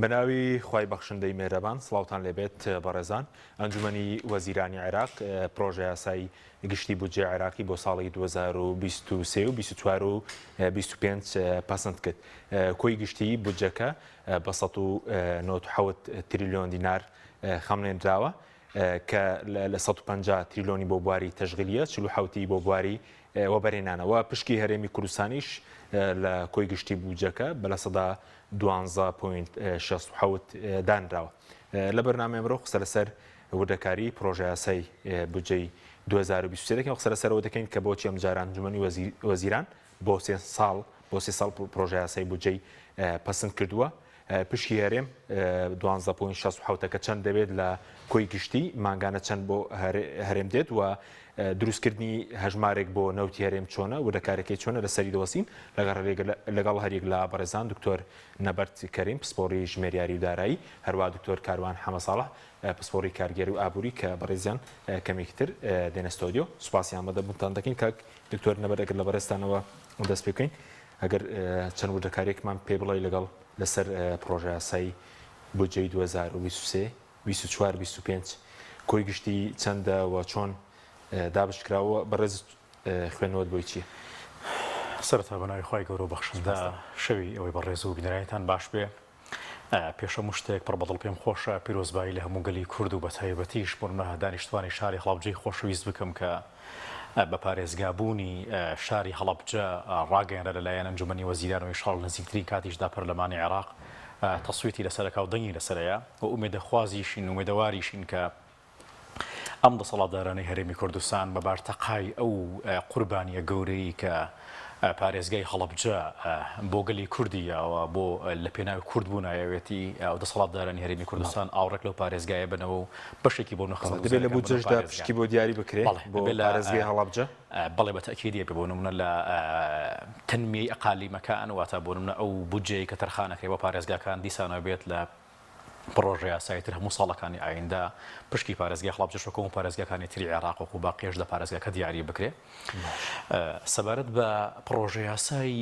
بەناوی خوای بەخشندەی مێرەبان سڵاوتان لێبێت بەڕێزان ئەنجومەنی وەزیرانی عێراق پرۆژە یاسایی گشتی بودجێ عێراقی بۆ ساڵی 2023 و 24 و 25 پەسەند کرد. کۆی گشتی بودجەکە بە 197 تریلیۆن دینار خەمنێنراوە کە لە 150 تریلیۆنی بۆ بواری تەشغیلیە 47 بۆ بواری وەبەرهێنانەوە پشکی هەرێمی کوردستانیش لە کۆی گشتی بودجەکە بە لە سەدا 12.67 دانراوە. لە بەرنامە ئەمڕۆ قسە لەسەر وردەکاری پرۆژە یاسای بودجەی 2023 دەکەین، قسە لەسەرەوە دەکەین کە بۆچی ئەم جاران ئەنجومەنی وەزیران بۆ سێ ساڵ پرۆژە یاسای بودجەی پەسەند کردووە. پشکی هەرێم 12.67 چەند دەبێت لە کۆی گشتی مانگانە چەند بۆ هەرێم دێت و دروستکردنی هەژمارێک بۆ نەوتی هەرێم چۆنە وردەکارەکەی چۆنە لەسەری دەوەسین لەگەڵ هەریەک لە بەڕێزان دکتۆر نەبەرد کەریم پسپۆڕی ژمێریاری و دارایی، هەروە دکتۆر کاروان حەمەساڵح پسپۆڕی کارگەری و ئابووری کە بەڕێزیان کەمێکتر دێنە ستۆدیۆ. سوپاسیان بەدەبوونتان دەکەین کاک دکتۆر نەبەرد ئەگەر لە بەڕێستانەوە دەست پێ بکەین ئەگەر چەند وردەکارێکمان پێ بڵێ لەگەڵ لەسەر پرۆژە یاسایی بودجەی 2023 24 25 کۆی گشتی چەندە و چۆن دابشکراوە بەڕێز خوێنەوەت بۆی چییە؟ سەرەتا بەناوی خوای گەورە و بەخشندە شەوی ئەوەی بەڕێز و بینەرانیتان باش بێ. پێشەموو شتێک پڕ بەدڵ پێم خۆشە پیرۆزبایی لە هەموو گەلی کورد و بە تایبەتیش بۆ منە دانیشتوانی شاری هەڵەبجەی خۆشەویست بکەم کە بە پارێزگابوونی شاری هەڵەبجە ڕاگەیەنرا لەلایەن ئەنجومەنی وەزیران و ئینشاڵ نزیکترین کاتیشدا پەرلەمانی عێراق تەسویتی لەسەرەکە و دەنگی لەسەرەیە و ئومێدەخوازیشین و ئومێدەواریشین کە ئەم دەسەڵاتدارانەی هەرێمی کوردستان بە بارتەقای ئەو قوربانیە گەورەی کە پارێزگای هەڵەبجە بۆ گەلی کوردیەوە بۆ لە پێناوی کورد بوون نایەوێتی ئەو دەسەڵاتدارانی هەرێمی کوردستان ئاوڕێک لەو پارێزگایە بنەوە و بەشێکی بۆ نەخەڵک دەبێت لە بودجەشدا پشکی بۆ دیاری بکرێت بۆ پارێزگای هەڵەبجە. بەڵێ بە تەکیدیە بۆ نمونە لە تەنمیەی ئەقالیمەکان واتە بۆ نمونە ئەو بودجەی کە تەرخانەکەی بە پارێزگاکان دیسانە بێت لە پرۆژە یاساییتر هەموو ساڵەکانی ئایندا پشکی پارێزگای هەڵەبجە شۆکۆ و پارێزگاکانی تری عێراق و باقیش لە پارێزگاکە دیاری بکرێت. سەبارەت بە پرۆژە یاسایی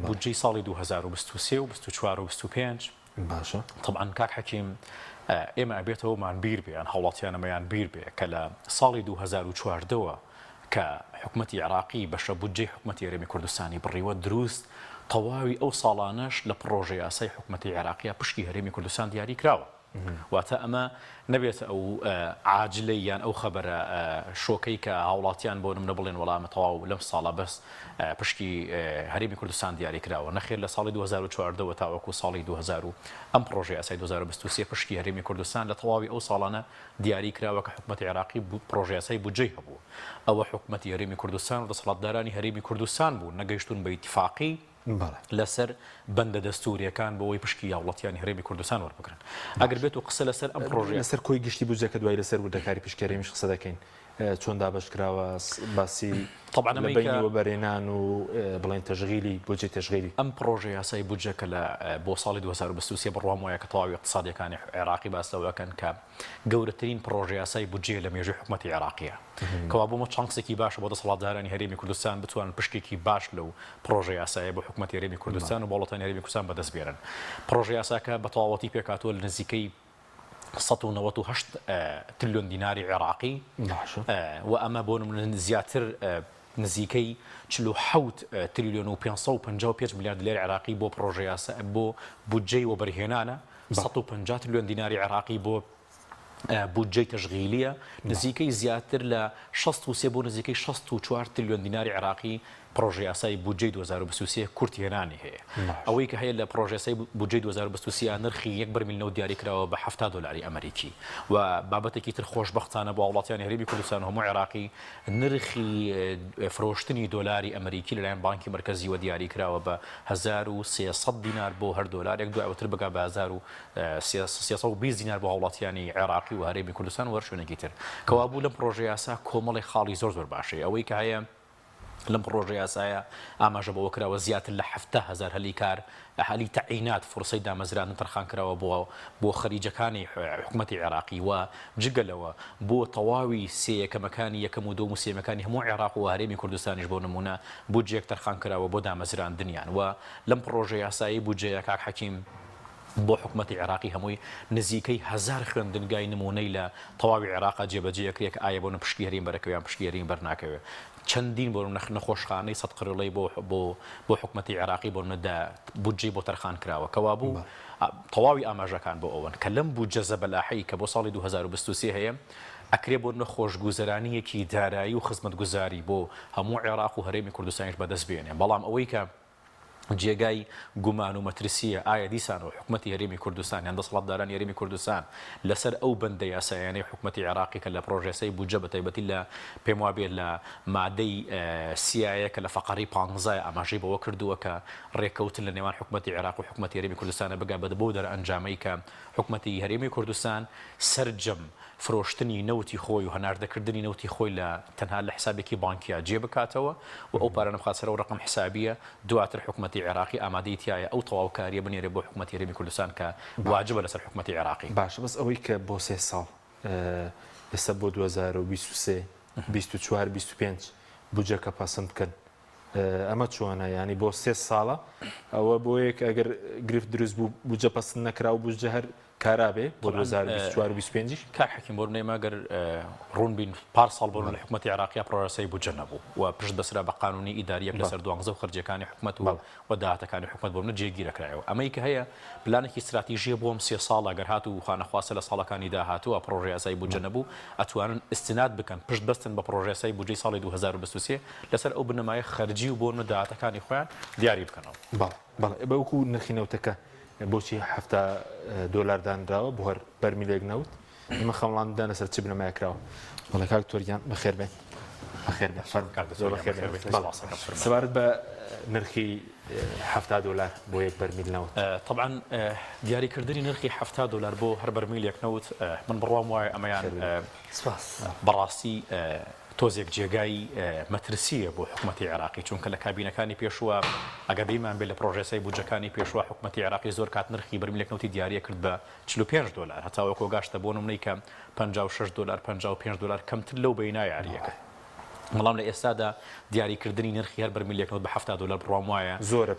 بودجەی ساڵی 2023 و 24 و 25 باشە طبعاً کاک حەکیم ئێمە ئەبێتەوەمان بیر بێ یان هەوڵاتیانەمەیان بیر بێ کە لە ساڵی 2014ەوە کە حکوومەتی عێراقی بەشە بودجەی حکوومەتی هەرێمی کوردستانی بڕیوە دروست تەواوی ئەو ساڵانەش لە پرۆژە یاسای حکوومەتی عێراقیە پشتی هەرێمی کوردستان دیاری کراوە. واتە ئەمە نەبێت ئەو عاجلەی یان ئەو خەبەرە شۆکەی کە هاوڵاتیان بۆ نمونە بڵێن وەڵامە تەواو لەم ساڵە بەس پشتی هەرێمی کوردستان دیاری کراوە، نەخێر لە ساڵی 2014 تاوەکو ساڵی 2000 ئەم پرۆژە یاسای 2023 پشتی هەرێمی کوردستان لە تەواوی ئەو ساڵانە دیاری کراوە کە حکوومەتی عێراقی پرۆژە یاسای بودجەی هەبوو. ئەوە حکوومەتی هەرێمی کوردستان و دەسەڵاتدارانی هەرێمی کوردستان بوو نەگەیشتون بە ئیتیفاقی لەسەر بەندە دەستوریەکان بۆ ئەوەی پشکی هاوڵاتیانی هەرێمی کوردستان وەربگرن. ئەگەر بێت و قسە لەسەر ئەم پرۆژە لەسەر کۆی گشتی بودجەکە دوای لەسەر وردەکاری پشکی هەرێمیش قسە دەکەین چۆن دابشکراوە باسی بەینی وەبەرهێنان و بڵێن تەشغیلی بودجەی تەشغیلی ئەم پرۆژە یاسای بودجەکە لە بۆ ساڵی 2023 بڕوام وایە کە تەواوی اقتصادیەکانی عێراقی باسەوەکەن کە گەورەترین پرۆژە یاسای بودجێ لە مێژووی حکوومەتی عێراقیە کەوا بۆمە چانسێکی باشە بۆ دەسەڵاتدارانی هەرێمی کوردستان بتوانن پشتێکی باش لەو پرۆژە یاسایە بۆ حکوومەتی هەرێمی کوردستان و وڵاتانی هەرێمی کوردستان بەدەست بێنن. پرۆژە یاساکە بە تەواوەتی پێکاتوە لە نزیکەی 198 تریلیۆن دیناری عێراقی و ئەمە بۆ نمونە زیاتر نزیکەی 47 تریلیۆن و 555 میلیارد دلار عێراقی بۆ پرۆژە یاسا بۆ بودجەی وەبەرهێنانە، 150 تریلیۆن دیناری عێراقی بۆ بودجەی تەشغیلیە، نزیکەی زیاتر لە 63 بۆ نزیکەی 64 تریلیۆن دیناری عێراقی پرۆژە یاسای بودجەی 2023 کورتهێنانی هەیە. ئەوەی کە هەیە لە پرۆژە یاسای بودجەی 2023 نرخی 1 بەرمیلەوە دیاری کراوە بە 70 دلاری ئەمریکی و بابەتێکی تر خۆشبەختانە بۆ وڵاتیانی هەرێمی کوردستان و هەموو عێراقی نرخی فرۆشتنی دۆلاری ئەمریکی لەلایەن بانکی مرکزی وە دیاری کراوە بە 1300 دینار بۆ هەر دۆلارێک دوایەوەتر بگا بە 1320 دینار بۆ وڵاتیانی عێراقی و هەرێمی کوردستان و شوێنێکی تر کەوا بوو لەم پرۆژە یاسا کۆمەڵی خاڵی زۆر باشەیە. ئەوەی کە هەیە لەم پرۆژە یاسایە ئاماژە بەوە کراوە زیاتر لە 70,000 هەلی کار هەلی تەعینات فرسەی دامەزران تەرخان کراوە بۆ خەریجەکانی حکوومەتی عێراقی و جگەلەوە بۆ تەواوی سێیەکەمەکانی یەکەم و دۆم و سێمەکانی هەموو عێراق و هەرێمی کوردستانیش بۆ نمونە بودجەیەک تەرخان کراوە بۆ دامەزراندنیان و لەم پرۆژە یاسایی بودجەیە کاک حەکیم بۆ حکومەتی عێراقی هەمووی نزیکەی 1000 خوێندنگای نمونەی لە تەواوی عێراقا جێبەجێکرێک ئایا بۆ پشتگیری بەرەکەویان پشتگیری بەرناکەوێت چەندین بۆ نەخۆشخانەی 100 قرڵەی بۆ حکومەتی عێراقی بۆ نەدا بودجەی بۆ تەرخان کراوە کەوا بوو تەواوی ئاماژەکان بۆ ئەوەن کە لەم بودجە زەبەلاحی کە بۆ ساڵی 2023 هەیە ئەکرێ بۆ نەخۆشگوزەرانیەکی دارایی و خزمەتگوزاری بۆ هەموو عێراق و هەرێمی کوردستانیش بەدەست بێنێ بەڵام ئەوەی کە جێگای گومان و مەترسیە ئایا دیسان و حکومەتی هەرێمی کوردستان یان دەسەڵاتدارانی هەرێمی کوردستان لەسەر ئەو بەندە یاسایانەی حکومەتی عێراقی کە لە پرۆژەسەی بودجە بەتایبەتی لە پێم وابێت لە مادەی سیایە کە لە فەقەڕی 15 ئاماژەی بەوە کردووە کە ڕێکەوتن لە نێوان حکومەتی عێراق و حکومەتی هەرێمی کوردستانە بگا بۆ دەرئەنجامەی کە حکومەتی هەرێمی کوردستان سەرجەم فرۆشتنی نەوتی خۆی و هەناردەکردنی نەوتی خۆی لە تەنها لە حسابێکی بانکیا جێ بکاتەوە و ئەو پارە نەبخاتسەرە و ڕقم حسابیە دواتر حکومەتی عێراقی ئامادەی تایە ئەو تەواوکاریە بنێرێ بۆ حکومەتی هەرێمی کوردستان کە واجبە لەسەر حکومەتی عێراقی باشە بەس ئەوەی کە بۆ 3 ساڵ ئێستا بۆ 2023 24 25 بودجەکە پەسەند بکەن ئەمە چۆنە ینی بۆ 3 ساڵە ئەوە بۆ یەک ئەگەر گرفت دروست بوو بودجە پەسەند نەکرا و بودجە هەر کارابێ بۆ 2024 25 کار حکیم بۆ نێماگەر ڕوون بین پار ساڵ بۆ لە حکومەتی عێراقی پرۆسەی بودجە نەبوو و پشت بەسرە بە قانونی ئیداریەک لەسەر 12 خرجەکانی حکومەت و داهاتەکانی حکومەت بۆ جێگیرەکرایەوە ئەمەی کە هەیە پلانێکی استراتیژیە بۆم 3 ساڵ ئەگەر هاتوو و خانەخواسە لە ساڵەکانی داهاتووە پرۆژەی یاسای بودجە نەبوو ئەتوانن استناد بکەن پشت بەستن بە پرۆژەی یاسای بودجەی ساڵی 2023 لەسەر ئەو بنەمایە خەرجی و بۆ داهاتەکانی خۆیان دیاری بکەنەوە بەڵێ بەوەکو نرخی نەوتەکە بۆچی 70 دلار دانراوە بۆ هەر بەرمیلێک نەوت ئمە خەڵاندان لەسەر چ بنەمای کراوە بەڵێ کاک تۆریان بەخێر بێن بەخێر سەبارەت بە نرخی 70 دلار بۆ یەک بەرمیل نەوت طبعا دیاریکردنی نرخی 70 دلار بۆ هەر بەرمیلێک نەوت من بڕوام وایە ئەمەیان بەڕاستی تۆزێک جێگای مەترسیە بۆ حکومەتی عێراقی چونکە لە کابینەکانی پێشوە ئەگە بیمان بێت لە پرۆژەسەی بودجەکانی پێشوە حکومەتی عێراقی زۆر کات نرخی بەرمیلێک نەوتی دیاریە کرد بە 45 دلار هەتاوەکو گاشتە بۆ نمونەی کە 56 دلار 55 دلار کەمتر لەو بەینای یاریەکە بەڵام لە ئێستادا دیاریکردنی نرخی هەر بەرمیلێک نەوت بە 70 دلار بڕوام وایە زۆرە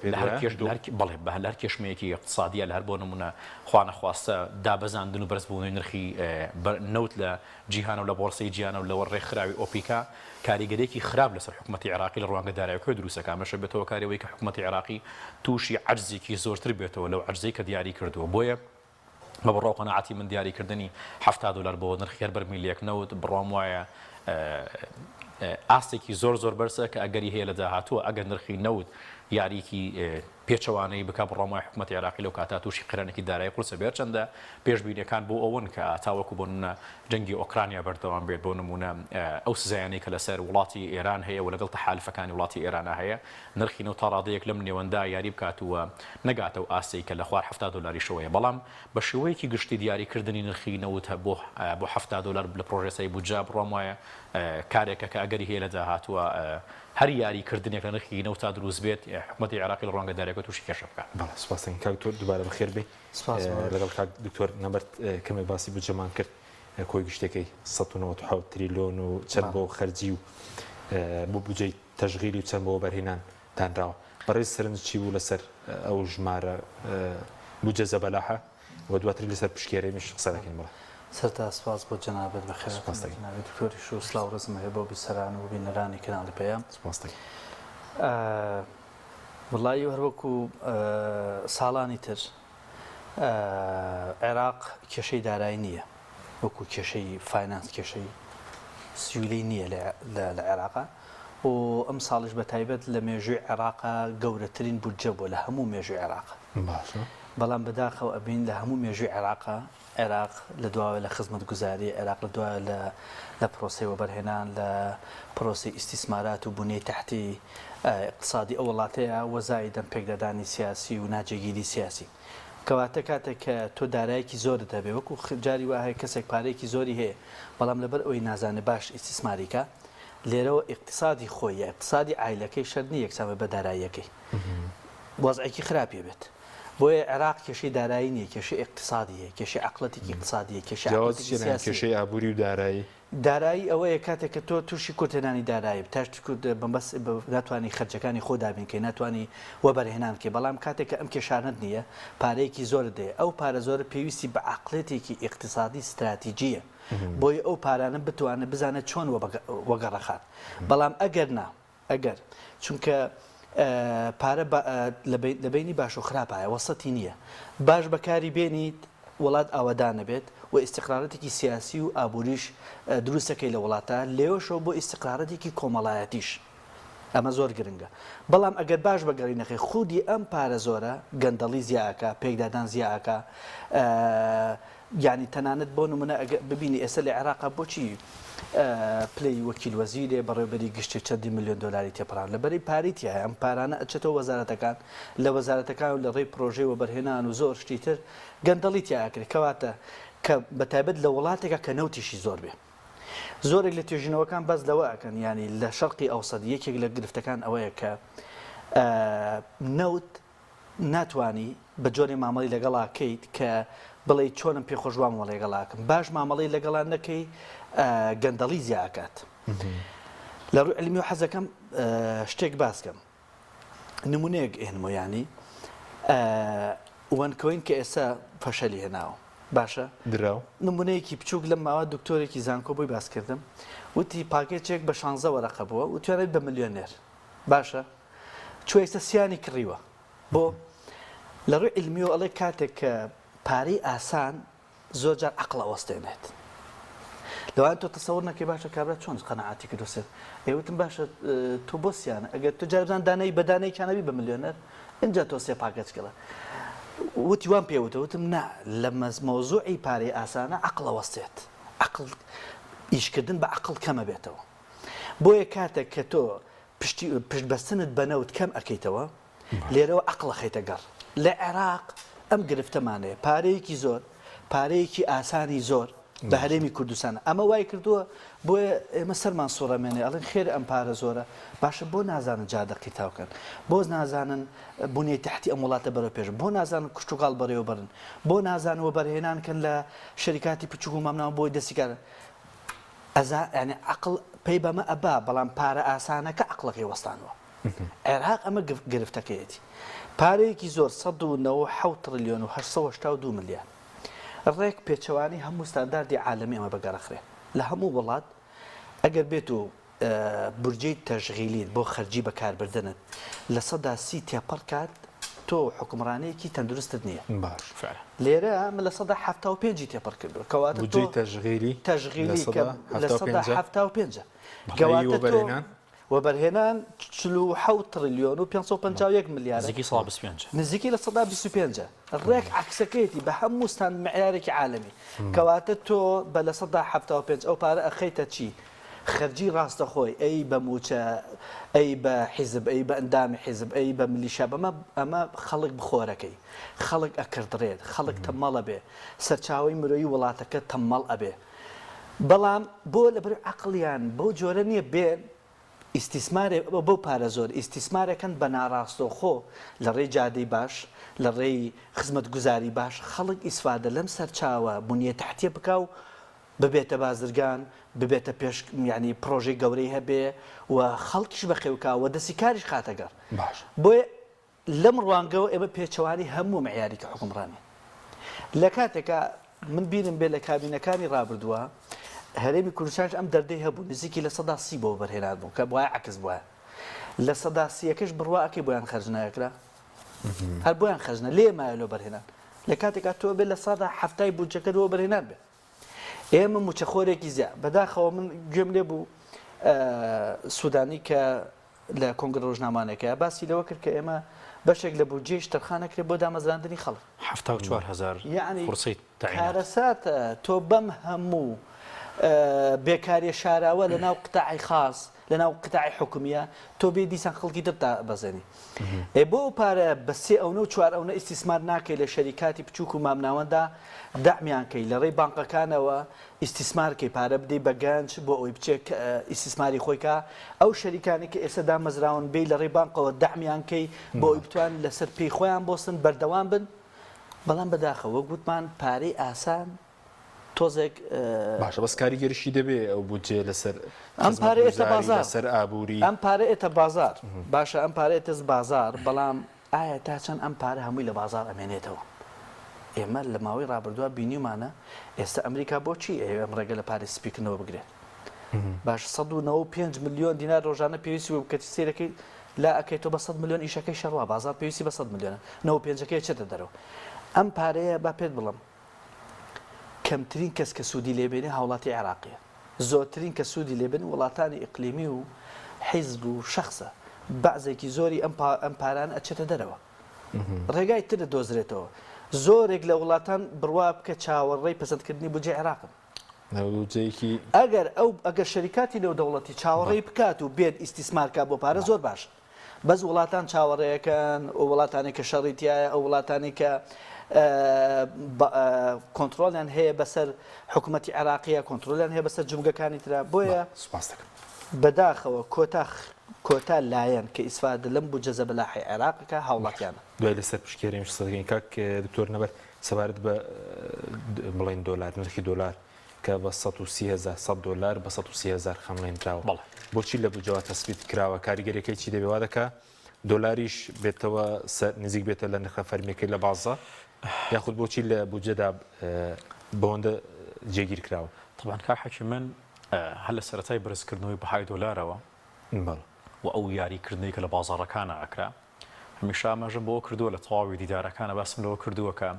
بەڵێ بە هەر کێشمەیەکی اقتصادیە لە هەر بۆ نمونە خوانەخواستە دابەزاندن و بەرزبوونی نرخی نەوت لە جیهانە و لە بۆرسەی جیهانە و لەوە ڕێکخراوی ئۆپیکا کاریگەرێکی خراپ لەسەر حکومەتی عێراقی لە ڕوانگە داراییەکەی دروستەکە مەشە بێتەوە کارەوەی کە حکومەتی عێراقی تووشی عەجزێکی زۆرتر بێتەوە لەو عەجزەی کە دیاری کردووە بۆیە بە بڕۆ قەناعەتی من دیاریکردنی 70 دلار بۆ نرخی هەر بەرمیلێک نەوت بڕوام وایە ئاستێکی زۆر بەرسە کە ئەگەری هەیە لە داهاتووە ئەگەر نرخی نەوت یاریکی پێچەوانەی بک بڕۆمای حکومەتی عێراقی لەو کاتا تووشی قرانێکی دارایی قورسە بێت چەندە پێشبینیەکان بۆ ئەوەن کە تاوەکو بۆ نمونە جەنگی ئۆکرانیا بەردەوام بێت بۆ نمونە ئەو سزایانەی کە لەسەر وڵاتی ئێران هەیە و لەگەڵ تەحالفەکانی وڵاتی ئێرانە هەیە نرخی نەوت تا ڕادەیەک لەم نێوەندا یاری بکاتووە نەگاتە و ئاستەی کە لە خوار 70 دلاری شەوەیە بەڵام بە شێوەیەکی گشتی دیاریکردنی نرخی نەوت بۆ 70 دلار لە پرۆژەسەی بودجە بڕۆم وایە کارێکە کە ئەگەری هەیە لە داهاتووە هەر یاریکردنێک لە نرخی نەوت تا دروست بێت حکومەتی عێراقی لە ڕوانگە داراییەکە تووشی کێشە بکات بەڵێ سپاس کاک تۆر دووبارە بەخێر بێ لەگەڵ کاک دکتۆر نەبەرد کەمێک باسی بودجەمان کرد کۆی گشتەکەی 197 تریلیۆن و چەند بۆ خەرجی و بۆ بودجەی تەشغیلی و چەند بۆ بەرهێنان دانراوە بەڕێز سەرنج چی بوو لەسەر ئەو ژمارە بودجە زەبەلاحە و دواتر لەسەر پشکێرەیەمیش قسە دەکەین بڵێ سەرتا سپاس بۆ جەنابەت بەخێر جەنابەت دکتۆریش و سلااو ڕزم هەیە بۆ بیسەران و بینەرانی کەناڵی پێیان سپاس وڵی هەروەکو ساڵانی تر عێراق کێشەی دارایی نییە وەکو کێشەی فاینانس کێشەی سیویلەی نییە لە عێراقا و ئەم ساڵش بە تایبەت لە مێژووی عێراقا گەورەترین بودجە بۆ لە هەموو مێژووی عێراقا بەڵام بەداخەوە ئەبین لە هەموو مێژووی عێراقا عێراق لە دواوە لە خزمەت گوزاری عێراق لە دوایە لە پرۆسی وەبەرهێنان لە پرۆسی ئیسیسمارات و بنیەی تحتی اقتصادی ئەو وڵاتەیە وەزای دەمپێکدادانی سیاسی و ناجێگیری سیاسی کەواتە کاتێک کە تۆ دارایەکی زۆرت هەبێ وەکو جاری وایە کەسێک پارەیەکی زۆری هەیە بەڵام لەبەر ئەوی نازانێ باش ئیسیسماریکە لێرەوە اقتصادی خۆیە اقتصادی عایلەکەی شەر نیە یەکسانە بە داراییەکەی وەزعێکی خراپێ بێت بۆیە عێراق کێشەی دارایی نیە، کێشەی اقتصادیە، کێشەی عقڵەتێکی اقتصادیە، جیاوازی کێشەی ئابووری و دارایی. دارایی ئەوەیە کاتێک کە تۆ تووشی کورتێنانی دارایی تاشت کورد بەس ناتوانانی خەرجەکانی خۆ دابینکەی، ناتوانانی وەبەرهێنان کە بەڵام کاتێک کە ئەم کێشانت نییە پارەیەکی زۆر دێ، ئەو پارە زۆر پێویستی بە عقلێتێکی اقتصادی استراتیجیە بۆی ئەو پارانە بتوانێت بزانێت چۆن وەگەڕەخات. بەڵام ئەگەر چونکە پارە لە بینی باش و خراپایە وەسەتی نییە، باش بەکاری بێنیت وڵات ئاوادانە بێت و ئیسیقرارەتێکی سیاسی و ئابووریش دروستەکەی لە وڵاتە لێوەشەوە بۆ ئیسیقرارەتێکی کۆمەڵایەتیش ئەمە زۆر گرنگە. بەڵام ئەگەر باش بەگەڕی نەخێ خودی ئەم پارە زۆرە گەندەڵی زیاکە، پێکدادان زیاکە، یعنی تەنانەت بۆ نمونە ببینی ئێستا لە عێراقا بۆچی پلەی وەکیل وەزیرێ بەڕێوەبەری گشتی چەندی ملیۆن دۆلاری تێپەڕان لەبەری پاریتیە ئەم پارانە ئەچێتەوە وەزارەتەکان لە وەزارەتەکان و لە ڕێی پرۆژەی وەبەرهێنان و زۆر شتی تر گەندەڵی تیاکرێت کەواتە کە بەتایبەت لە وڵاتێکە کە نەوتیشی زۆر بێ. زۆرێک لە توێژینەوەکان بەس لەوە ئەکەن ینی لە شەرقی ئەوسەد یەکێک لە گرفتەکان ئەوەیە کە نەوت ناتوانی بە جۆری مامەڵی لەگەڵاکەیت کە بڵێ چۆنم پێخۆشوام وە لەگەڵاکەم باش مامەڵی لەگەڵان نەکەی گەندەڵی زیاکات. لە ڕووی علمی و حەزەکەم شتێک باسکەم نمونەیەک ئێنمۆیانی وانکۆین کە ئێستا فەشەلی هێناوە باشە دراو نمونەیەکی بچووک لەم ماوە دکتۆرێکی زانکۆ بۆی باس کردم وتی پاکێچێک بە 16 وەرەقە بووە و توانێت بە ملیۆنێر باشە چوە ئێستا سیانی کڕیوە بۆ لە ڕووی علمی و ئەڵێ کاتێک کە پارەی ئاسان زۆر جار عەقڵ ئەوەستێنێت لەوان تۆ تەسەوڕ نەکەی باشە کابرا چۆن قەنەعاتی کردوسێت ئێوتم باشە تۆ بۆ سیانە ئەگەر تو جاربزان دانەی بە دانەیەکیانەبی بە ملیۆنەر اینجا تۆ سێ پاکەچکەڵە وتی وان پێوتەوتم نا لە مەوزوعی پارەی ئاسانە عەقڵ ئەوەستێت عەقڵ ئیشکردن بە عەقڵ کەمە بێتەوە بۆیە کاتێک کە تۆ پشت بەستنت بەنەوت کەم ئەەکەیتەوە لێرەوە عەقڵە خەیتە گەڕ لە عێراق ئەم گرفتەمانەیە پارەیەکی زۆر پارەیەکی ئاسانی زۆر بە هەرێمی کوردستانە ئەمە وای کردووە بۆیە ئێمە سەرمان سوڕەمێنێ ئەڵێن خێر ئەم پارە زۆرە باشە بۆ نازانن جادەقی تاوکەن بۆ نازانن بوونی تحتی ئەم وڵاتە بەرەو پێش بۆ نازانن کوشتتوگاڵ بەڕێوە بڕن بۆ نازانەوە بەرهێنانکەن لە شەریکاتی پچوو و مامناوە بۆی دەستیکارە ینی عەقڵ پێی بەمە ئەبا بەڵام پارە ئاسانەکە عەقڵەکەی وەستانەوە عێراق ئەمە گرفتەکەیەتی پارەیەکی زۆر 197 تریلیۆن و 882 ملیار ڕێک پێچەوانی هەموو ستانداردی عالەمی ئەمە بەگەڕەخرێ لە هەموو وڵات ئەگەر بێت و بورجەی تەشغیلیت بۆ خەرجی بەکاربردنت لە 130 تێپەڕ کات تۆ حکومڕانەیەکی تەندروستت نییە باش لێرە من لە 175 تێپەڕ کردووە کەواتە بودجەی تەشغیلی لە 175 گەواتە وەبەرهێنان 47 تریلیۆن و 551 ملیار نزیکی لە 125 ڕێک عکسەکەیەتی بە هەموو ستان معیارێکی عالەمی کەواتە تۆ بە لە 175 ئەو پارە ئەخەیتە چی خەرجی ڕاستەخۆی ئەی بە موچە ئەی بە حیزب ئەی بە ئەندامی حیزب ئەی بە ملیشە بەمە ئەمە خەڵک بخۆرەکەی خەڵک ئەکردڕێت خەڵک تەمەڵە بێ سەرچاوی مرۆیی وڵاتەکە تەمەڵ ئەبێ بەڵام بۆ لەبەر عەقڵیان بەو جۆرە نییە بێن ئیستیسمارێ بەو پارە زۆر ئیستیسمارەکەن بە ناڕاستۆخۆ لە ڕێی جادەی باش لە ڕێی خزمەتگوزاری باش خەڵک ئیسفادە لەم سەرچاوە بنیە تحتیە بکە و ببێتە بازرگان ببێتە پێش ینی پرۆژەی گەورەی هەبێ و خەڵکیش بەخێوکاوە دەستی کاریش خاتەگەر بۆیە لەم ڕوانگەوە ئێمە پێچەوانی هەموو معیاریکە حکومڕانی لە کاتێکە من بینم بێ لە کابینەکانی ڕابردووە هەرێمی کوردستانش ئەم دەردەی هەبوو نزیکی لە 130 بۆ بەرهێنان بوو کە بۆیە عکس بووە لە 130ەکەش بڕواکەی بۆیان خەرجنایەکرا هەر بۆیان خەرجنە لێ مایلۆ بەرهێنان لە کاتێکا تۆ بێت لە 170 بودجەکەەوە بەرهێنان بێ ئێمە موچەخۆرێکی زیاد بەداخەوە من گوێم لێ بوو سوودانی کە لە کۆنگرە ڕۆژنامانێکە باسی لەوە کرد کە ئێمە بەشێک لە بودجێی شتەرخانەکرێت بۆ دامەزراندنی خەڵک 74,000 یعنی کارەساتە تۆ بەم هەموو بێکاری شاراوە لە ناو قتاعی خاص لە ناو قتاعی حکومیە تۆ بێ دیسان خەڵکی دەتا بەزێنی بۆ پارە بە 3 ئەو و 4 ئەو ئیسیسمار ناکەی لە شەریکاتی بچووک و مامناوەندا دامیانکەی لە ڕێی بانقەکانەوە ئیسیسمارکەی پارە بدەی بە گەنج بۆ ئەوی بچێک ئیسیسماری خۆیکە ئەو شەریکانی کە ئێستا دامەزراون بێ لە ڕێی بانقەوە دامیانکەی بۆ ئەوی بتوان لەسەر پێی خۆیان بۆسن بەردەوام بن بەڵام بەداخەوە گوتمان پارەی ئاسان تۆزێک باشە بەس کاریگەریشی دەبێ ئەو بودجێ لەسەر ئەم پارە ئێستا بازار لەسەر ئابووری ئەم پارە ئێتە بازار باشە ئەم پارە ئێتە بازار بەڵام ئایا تا چەند ئەم پارە هەمووی لە بازار ئەمێنێتەوە ئێمە لە ماوەی ڕابردووە بینیمانە ئێستا ئەمریکا بۆچی ئەم ڕێگە لە پارێ سپیکردنەوە بگرێت باش 195 ملیۆن دینار ڕۆژانە پێویستی و بکەی سیرەکەی لا ئەەکەیتەوە بە 100 ملیۆن ئیشەکەی شەڕوا بازار پێویستی بە 100 ملیۆنە 95ەکەی چێتە دەرەوە ئەم پارەیە با پێت بڵم کەمترین کەس کە سوودی لێبێنێ هاوڵاتی عێراقیە زۆرترین کە سوودی لێبن وڵاتانی ئیقلیمی و حیزب و شەخصە بەعزێکی زۆری ئەم پاران ئەچێتە دەرەوە ڕێگای تر دۆزرێتەوە زۆرێک لە وڵاتان بڕوا بکە چاوەڕێی پەسەندکردنی بودجێ عێراقن ئەگەر شەریکاتی نێو دەوڵەتی چاوەڕێی بکات و بێت ئیسیسمارکە بۆ پارە زۆر باش بەس وڵاتان چاوەڕێیەکەن ئەو وڵاتانی کە شەڕیتیایە ئەو وڵاتانی کە کۆنتترۆلیان هەیە بەسەر حکوومەتی عێراقیە کۆنتترۆلیان هەیە بەسەر جمگەکانی تررا بۆیە بەداخەوە کۆتا لایەن کە ئیسفاد لەم بوو جەزە بەلاحی عێراقەکە هاوڵاتیانە دوای لەسەر پشکێریش سەدەگەین کاک دکتۆر نەبەر سەبارەت بە بڵین دۆلار نرخی دۆلار کە بە 130,000 دۆلار بە 130,000 خەمڵێنراوە بۆچی لە بجەوە تەسبیت کراوە کاریگەریەکەی چی دەبێ وا دەکا دۆلاریش بێتەوە نزیک بێتە لە نرخە فەرمیەکەی لە بازە یاخود بۆچی لە بودجەدا بەوەندە جێگیر کراوە طبعا کا حەکی من هەل لە سەرەتای بەرزکردنەوەی بەهای دۆلارەوە و ئەو یاریکردنەوەی کە لە بازاڕەکانە ئەکرا هەمیشە ئاماژەم بۆ کردووە لە تەواوی دیدارەکانە باسم لەوە کردووە کە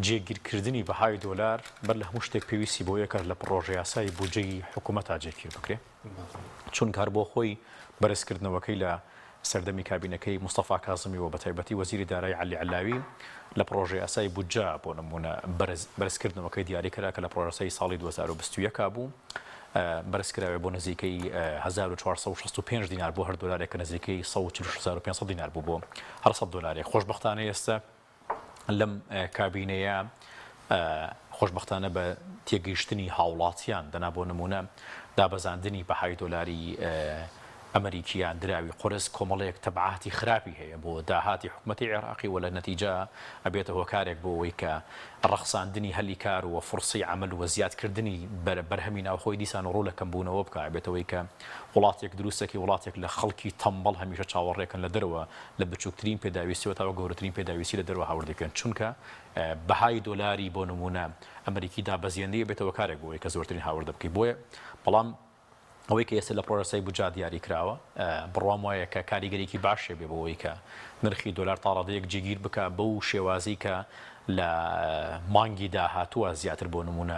جێگیرکردنی بەهای دۆلار بەر لە هەموو شتێک پێویستی بۆ یەکە لە پرۆژە یاسای بودجەی حکوومەتا جێگیر بکرێ چون کار بۆ خۆی بەرزکردنەوەکەی لە سەردەمی کابینەکەی مستەفا کازمی و بە تایبەتی وەزیری دارایی عەلی عەلاوی لە پرۆژە یاسای بودجە بۆ نمونە بەرزکردنەوەکەی دیاری کرا کە لە پرۆژەی ساڵی 2021 بوو بەرزکراوێ بۆ نزیکەی 1465 دینار بۆ هەر دۆلارێک کە نزیکەی 14500 دینار بوو بۆ هەر 100 دۆلارێک خۆشبەختانە ئێستا لەم کابینەیە خۆشبەختانە بە تێگەیشتنی هاوڵاتیان دەنا بۆ نمونە دابەزاندنی بەهای دۆلاری ئەمریکیان دراوی قرس کۆمەڵەیەک تەبعاتی خراپی هەیە بۆ داهاتی حکوومەتی عێراقی و لە نەتیجە ئەبێتە هۆکارێک بۆ ئەوەی کە ڕەخساندنی هەلی کار و فرسی عمل و زیادکردنی بەرهەمی ناوخۆی دیسان و ڕوو لە کەمبوونەوە بکە ئەبێتەوەی کە وڵاتێک دروستێکی وڵاتێک لە خەڵکی تەمبەڵ هەمیشە چاوەڕێکن لە دەرەوە لە بچووکترین پێداویستیەوە تاوە گەورەترین پێداویستی لە دەرەوە هاوردەکەن چونکە بەهای دۆلاری بۆ نمونە ئەمریکی دابەزیێندی بێتەوە کارێک بۆی کە زۆرترین هاوردە بکەی بۆیە بەڵام ئەوەی کە ئێستا لە پرۆژەی بودجە دیاری کراوە بڕوام وایە کە کاریگەریکی باشێ بێ بەوەی کە نرخی دۆلار تاڕادەیەک جێگیر بکە بەو شێوازی کە لە مانگی داهاتووە زیاتر بۆ نمونە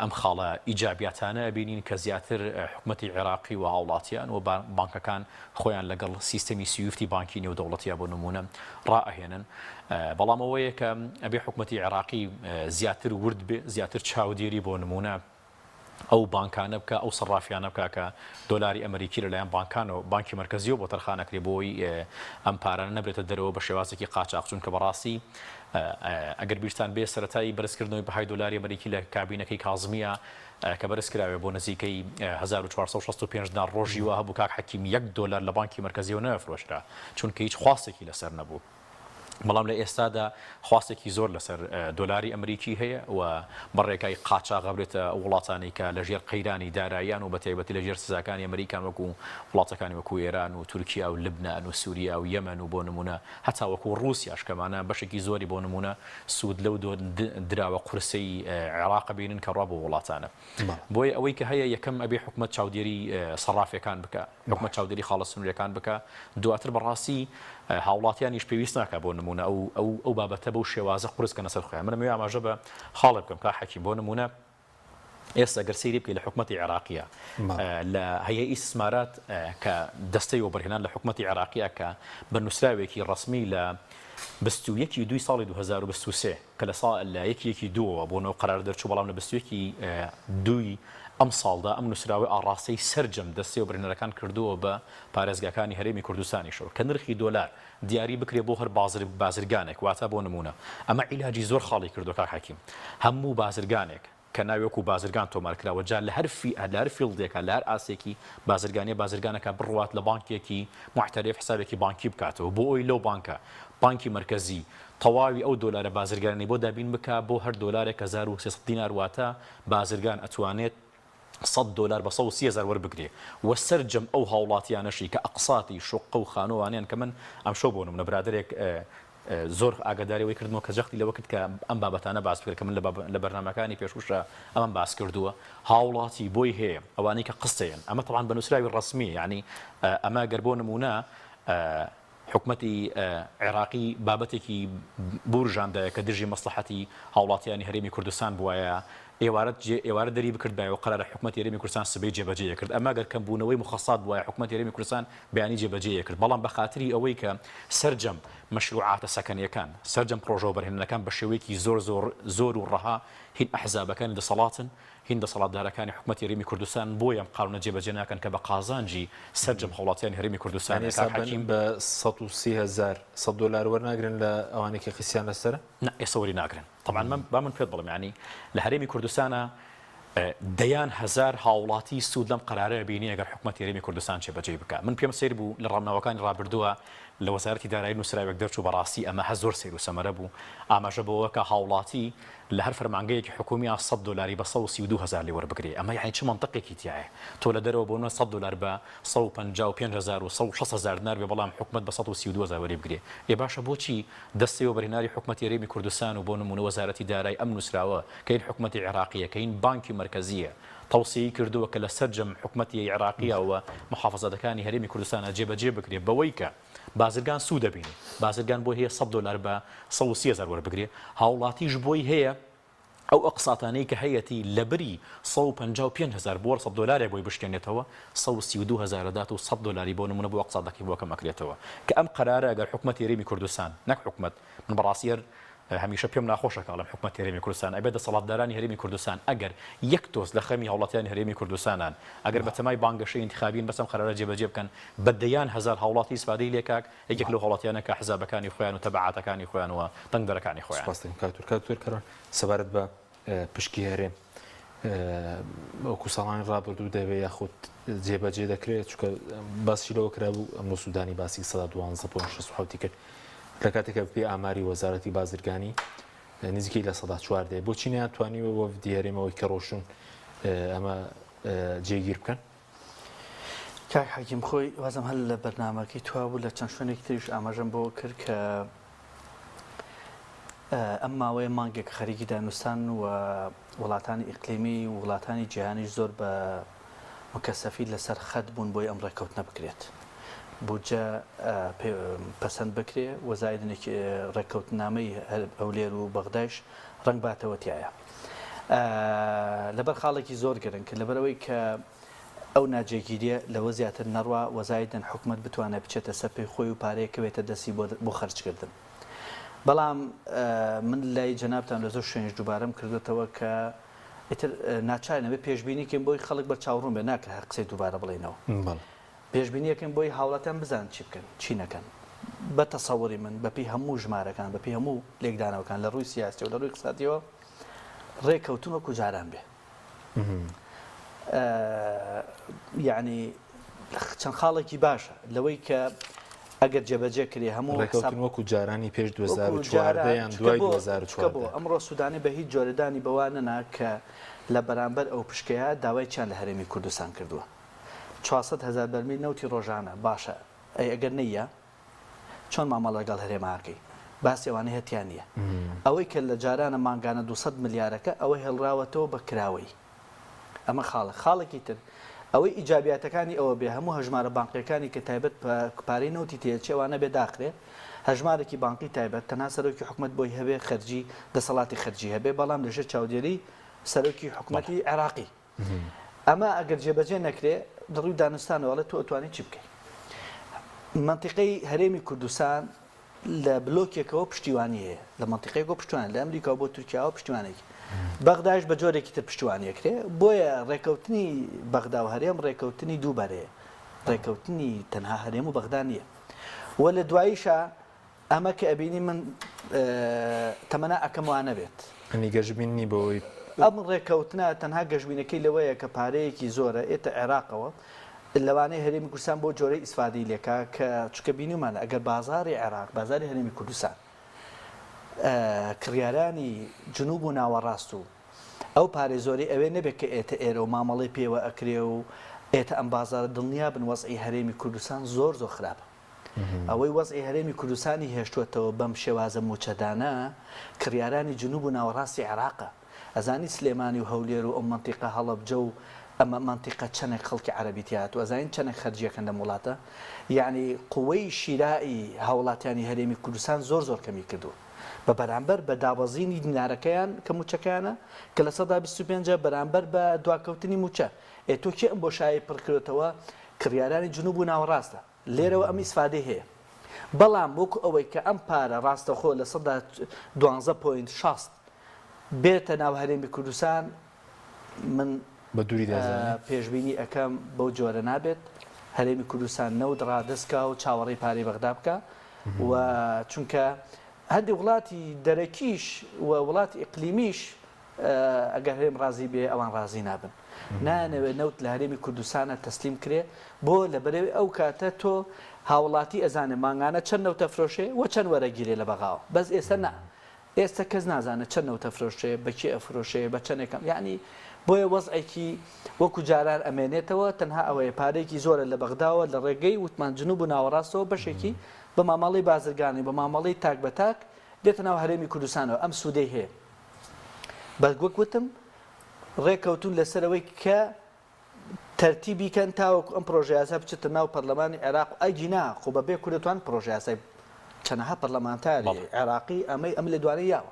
ئەم خاڵە ئیجابیاتانە بینین کە زیاتر حکوومەتی عێراقی و هاوڵاتیان و بانکەکان خۆیان لەگەڵ سیستەمی سویفتی بانکی نێودەوڵەتیە بۆ نمونە ڕائەهێنن بەڵام ئەوەیە کە ئەبێ حکوومەتی عێراقی زیاتر ورد بێ زیاتر چاودێری بۆ نمونە ئەو بانکانە بکە ئەو سەرافیانە بکە کە دۆلاری ئەمریکی لەلایەن بانکانەوە بانکی مرکزیەوە بۆ تەرخانەکرێ بۆی ئەم پارانە نەبرێتە دەرەوە بە شێوازێکی قاچاق چونکە بەڕاستی ئەگەر بیرتان بێ سەرەتایی بەرزکردنەوەی بەهای دۆلاری ئەمریکی لە کابینەکەی کازمیە کە بەرزکراوێ بۆ نزیکەی 1465 دینار ڕۆژی وە هەبوو کاک حەکیم $1 لە بانکی مرکزیەوە نەفرۆشرا چونکە هیچ خواستێکی لەسەر نەبوو بەڵام لە ئێستادا خواستێکی زۆر لەسەر دۆلاری ئەمریکی هەیە و بەڕێکای قاچاق بێتە وڵاتانی کە لە ژێر قەیرانی داراییان و بە تایبەتی لە ژێر سزاکانی ئەمریکان وەکو وڵاتەکانی وەکو ئێران و تورکیا و لبنان و سووریا و یەمەن و بۆ نمونە هەتا وەکو ڕووسیاش کەمانە بەشێکی زۆری بۆ نمونە سوود لەو دراوە قورسەی عێراق بینن کە ڕوا بۆ وڵاتانە بۆیە ئەوەی کە هەیە یەکەم ئەبێ حکومەت چاودێری سەرافیەکان بکە حکومەت چاودێری خاڵە سنوورەکان بکە دواتر بەڕاستی هاوڵاتیانیش پێویست ناکە بۆ نمونە ئەو بابەتە بەو شێوازە قورس کە نەسەر خۆیان منە ئاماژە بە خاڵ بکەم کا حەکیم بۆ نمونە ئێستا گەرسەیری بکەیت لە حکوومەتی عێراقیە لە هەیە ئیسمارات کە دەستەی وەبەرهێنان لە حکوومەتی عێراقیە کە بە نووسراوێکی ڕسمی لە 21 دوی ساڵی 2023 کە لە یەکی دووەوە بۆنەوە قرار دەرچوو بەڵام لە 21 دوی ئەم ساڵدا ئەم نووسراوی ئاڕاستەی سەرجەم دەستی وەبەرهێنەرەکان کردووە بە پارێزگاکانی هەرێمی کوردستانی شەوە کە نرخی دۆلار دیاری بکرێ بۆ هەر بازرگانێک واتە بۆ نمونە ئەمە عیلاجی زۆر خاڵی کردو کاک حەکیم هەموو بازرگانێک کە ناوێک و بازرگان تۆمارکراوە جا لە هەر فیڵدێکە لە هەر ئاسێکی بازرگانەکە بڕوات لە بانکێکی محتەرف حسابێکی بانکی بکاتەوە بۆ ئەوی لەو بانکی مرکزی تەواوی ئەو دۆلارە بازرگانی بۆ دابین بکە بۆ هەر دۆلارێک 1300 دینار واتە بازرگان ئەتوانێت 100 دلار بە 130,000 وەربگرێ وە سەرجەم ئەو هاوڵاتیانەشی کە ئەقساتی شوقە و خانۆوانیان کە من ئەم شەو بۆ نمونە برادێک زۆر ئاگاداریەوەی کردمەوە کە جەختی لەوە کرد کە ئەم بابەتانە باس بکرد کە من لە بەرنامەکانی پێشوشە ئەمەم باس کردووە هاوڵاتی بۆی هەیە ئەوانەی کە قستەیەن ئەمە طبعاً بە نووسراوی ڕسمی یعنی ئەمە گەر بۆ نمونە حکومەتی عێراقی بابەتێکی بورژاندایە کە دژی مەسلحەتی هاوڵاتیانی هەرێمی کوردستان بووایە ئێوارە دەری بکردبایەوە قەرارە حکومەتی هەرێمی کوردستان سبەی جێبەجێ کرد ئەمە گەر کەمبوونەوەی مخەسات بووایە حکومەتی هەرێمی کوردستان بەیانی جێبەجێ کرد بەڵام بە خاتری ئەوەی کە سەرجەم مەشروعاتە سەکەنیەکان سەرجەم پرۆژە وەبەرهێنانەکان بە شێوەیەکی زۆر و ڕەها هین ئەحزابەکانی دەسەڵاتن هین دەسەڵاتدارەکانی حکومەتی هەرێمی کوردستان بۆ ئەم قانونە جێبەجێ ناکەن کە بە قازانجی سەرجەم هەوڵاتیانی هەرێمی کوردستان حکیم بە 130,000 دلار وەرناگرن لە ئەوانێکی قسییان لەسەر ئێستا وەری ناگرن طبعا من پێت بڵم ینی لە هەرێمی کوردستانە دەیان هزار هاوڵاتی سوود لەم قرارەیە بینی ئەگەر حکومەتی هەرێمی کوردستان جێبەجێ بکە من پێم سیر بوو لە ڕامناوەکانی ڕابردووە لە وەزارەتی دارایی نووسراوێک دەرچوو بەڕاستی ئەمە هە زۆر سیر و سەمەرە بوو ئاماژە بەوە کە هاوڵاتی لە هەر فەرمانگەیەکی حکومی 100 دلاری بە 132,000 لێ وەربگرێ ئەمە یعنی چ منطقێکی تایە تۆ لە دەرەوە بۆ 100 دلار بە 155,000 و 160,000 دینار بێ بەڵام حکومەت بە 132,000 وەری بگرێ ێ باشە بۆچی دەستی وەبەرهێنانی حکومەتی هەرێمی کوردستان و بۆ نمونە وەزارەتی دارایی ئەم نووسراوە کە این حکومەتی عێراقیە کە این بانکی مرکزیە توصیه کردووە کە لە سەرجەم حکومەتی عێراقیە و محافظەتەکانی هەرێمی کوردستانە جێبەجێ بکرێ بەوەی کە بازرگان سوود دەبینێ بازرگان بۆ هەیە 100 دلار بە 130,000 وەربگرێ هاوڵاتیش بۆی هەیە ئەو ئەقساتانەی کە هەیەتی لە بری 155,000 بۆ 100 دلارێک بۆی بشکێنێتەوە 132,000 دات و 100 دلاری بۆ نمونە بۆ ئەقساتەکەی بۆ کەمەکرێتەوە کە ئەم قرارە ئەگەر حکومەتی هەرێمی کوردستان نەک حکومەت من بەڕاستیەر هەمیشە پێم ناخۆشە کاڵم حکومەتی هەرێمی کوردستان ئەبێت دەسەڵاتدارانی هەرێمی کوردستان ئەگەر یەک تۆز لە خەمی هاوڵاتیانی هەرێمی کوردستانان ئەگەر بە تەمای بانگەشەی انتخابین بەسەم قرارە جێبەجێ بکەن بەدەیان هەزار هاوڵاتی ئیسپادەی لێکاک یەکێک لەو هاوڵاتیانە کە حزابەکانی خۆیان و تەبعاتەکانی خۆیان و تەنگدەرەکانی خۆیان کاتور کەڕۆن سەبارەت بە پشکی هەرێم وەکو ساڵانی ڕابردوو دەبێت یاخود جێبەجێ دەکرێت چونکە باسی لەوە کرابوو ئەمە سوودانی باسی 12.6 کرد لە کاتێکە پێ ئاماری وەزارەتی بازرگانی نزیکەی لە 14 بۆچی ناتوانیوە وەفدی هەرێمەوەی کە ڕۆشن ئەمە جێگیر بکەن کاک حەکیم خۆی وازم هەل لە بەرنامەکەی توا بوو لە چەند شوێنێکی تریش ئاماژەم بۆ کرد کە ئەم ماوەیە مانگێک خەریکی دانوستان و وڵاتانی ئیقلیمی و وڵاتانی جیهانیش زۆر بە مکەسەفی لەسەر خەت بوون بۆی ئەم ڕێککەوتنە بکرێت بودجە پەسەند بکرێ وەزایدنێکی ڕێککەوتنامەی هەولێر و بەغدایش ڕنگ باتەوەتیایە لەبەر خاڵێکی زۆر گرنگ کرد لەبەرەوەی کە ئەو ناجێگیریە لەوە زیاتر نەڕوا وەزایدن حکومەت بتوانێت بچێتە سەر پێی خۆی و پارەیەکەوێتە دەستی بۆ خەرجکردن بەڵام من لای جەنابتان لە زۆر شوێنش دووبارەم کردوێتەوە کە ئیتر ناچارنەبێ پێشبینیکەین بۆی خەڵک بە چاوڕوون بێ ناکرێت هەر قسەی دووبارە بڵێنەوە پێشبینیەکەن بۆی هاوڵاتیان بزان چی بکەن چی نەکەن بە تەسەووری من بەپی هەموو ژمارەکان بەپی هەموو لێکدانەوەکان لە ڕووی سیاسی و لە ڕووی اقتصادیەوە ڕێککەوتن وەکو جاران بێ یعنی چەند خاڵێکی باشە لەوەی کە ئەگەر جێبەجێ کرێ هەموو ڕێککەوتن وەکو جارانی پێش 2014 یان دوای 2014 ئەمڕۆ سوودانی بە هیچ جۆرەدانی بەوانەنا کە لە بەرامبەر ئەو پشکەیە داوای چیان لە هەرێمی کوردستان کردووە 400,000 بەرمیل نەوتی ڕۆژانە باشە ئەگەر نەیە چۆن مامەڵ لەگەڵ هەرێماکەی باسی ئەوانەی هەتیان نییە ئەوەی کە لە جارانە ماگانە 200 ملیارەکە ئەوەی هەڵراوەتەوە بە کراوەی ئەمە خاڵێکی تر ئەوەی ئیجابیاتەکانی ئەوە بێ هەموو هەژمارە بانقیەکانی کە تایبەت پارەی نەوتی تێچێوانە بێ داخرێ هەژمارێکی بانقی تایبەت تەنها سەرۆکی حکومەت بۆی هەبێ خەرجی دەسەڵاتی خەرجی هەبێ بەڵام لەژێر چاودێری سەرۆکی حکوومەتی عێراقی ئەمە ئەگەر جێبەجێ نەکرێ دڵی دانستانەوەڵێت تۆ ئەتوانی چی بکەیت منطقەی هەرێمی کوردستان لە بلۆکێکەوە پشتیوانی هەیە لە منطقەیەکەوە پشتیوان لە ئەمریکا بۆ تورکیاوە پشتیوانێکی بەغداش بە جۆرێکی تر پشتیوانیەکرێ بۆیە ڕێکەوتنی بەغدا و هەرێم ڕێکەوتنی دووبارەیە ڕێکەوتنی تەنها هەرێم و بەغدا نییە وە لە دواییشە ئەمە کە ئەبینی من تەمەنا ئەکەم وانە بێت ئەنی گەژبینی بۆی ئەم ڕێکەوتنە تەنها گەژبینەکەی لەوەیە کە پارەیەکی زۆرە ئێتە عێراقەوە لەوانەیە هەرێمی کوردستان بۆ جۆرەی ئیسفادەی لێکا کە چکە بینیمانە ئەگەر بازاری عێراق بازاری هەرێمی کوردستان کڕیارانی جنوب و ناوەڕاست و ئەو پارێ زۆری ئەوێ نەبێت کە ئێتە ئێرە و مامەڵی پێوە ئەکرێ و ئێتە ئەم بازارە دڵنیا بن وەزعی هەرێمی کوردستان زۆر خراپە ئەوەی وەزعی هەرێمی کوردستانی هێشتوێتەوە بەم شێوازە موچەدانە کڕیارانی جنوب و ناوەڕاستی عێراقە ئەزانی سلێمانی و هەولێر و ئەم منتیقە هەڵەبجە و ئەمە منتیقە چەندێک خەڵکی عەرەبیتیات و ئەزانین چەندێک خەرجیەکەن لە وڵاتە یعنی قوەی شیرائی هاوڵاتیانی هەرێمی کوردستان زۆر کەمی کردووە بە بەرامبەر بە دابەزینی دینارەکەیان کە موچەکەیانە کە لە 125 بەرامبەر بە دواکەوتنی موچە تۆ کێ ئەم بۆشایی پڕکردێتەوە کڕیارانی جنوب و ناوەڕاستە لێرەوە ئەم ئیسفادەی هەیە بەڵام وەکو ئەوەی کە ئەم پارە ڕاستەخۆ لە 12.6 بێتە ناو هەرێمی کوردستان من بە دووری پێشبینی ئەەکەم بەو جۆرە نابێت هەرێمی کوردستان نەود ڕادستکە و چاوەڕێی پارەی بەغدا بکە و چونکە هەندی وڵاتی دەرەکیش و وڵاتی ئیقلیمیش ئەگەر هەرێم ڕازی بێ ئەوان ڕازی نابن نانەوێت نەوت لە هەرێمی کوردستانە تەسلیم کرێ بۆ لە بەرەوەی ئەو کاتە تۆ هاوڵاتی ئەزانێ مانگانە چەند نەوتە فرۆشێ و چەند وەرەگیرێ لە بەغاوە بەس ئێستا نا ئێستا کەس نازانێت چەند نەوتە فرۆشێ بەکێ ئەفرۆشێ بە چەندێکم یعنی بۆیە وەزعێکی وەکو جاران ئەمێنێتەوە تەنها ئەوەیە پارێکی زۆرە لە بەغداوە لە ڕێگەی وتمان جنوب و ناوەڕاستەوە بەشێکی بە مامەڵی بازرگانی بە مامەڵی تاک بە تاک دێتە ناو هەرێمی کوردستانەوە ئەم سوودەی هەیە بەگوتم ڕێکەوتون لەسەرەوەی کە تەرتیبی کەن تاوەکو ئەم پرۆژەیاسا بچێتە ناو پەرلەمانی عێراق و ئەگینا خۆ بەبێ کوردەتوان پرۆژەیاسای چەندەها پەرلەمانتاری عێراقی ئەم لە دوانەی یاوە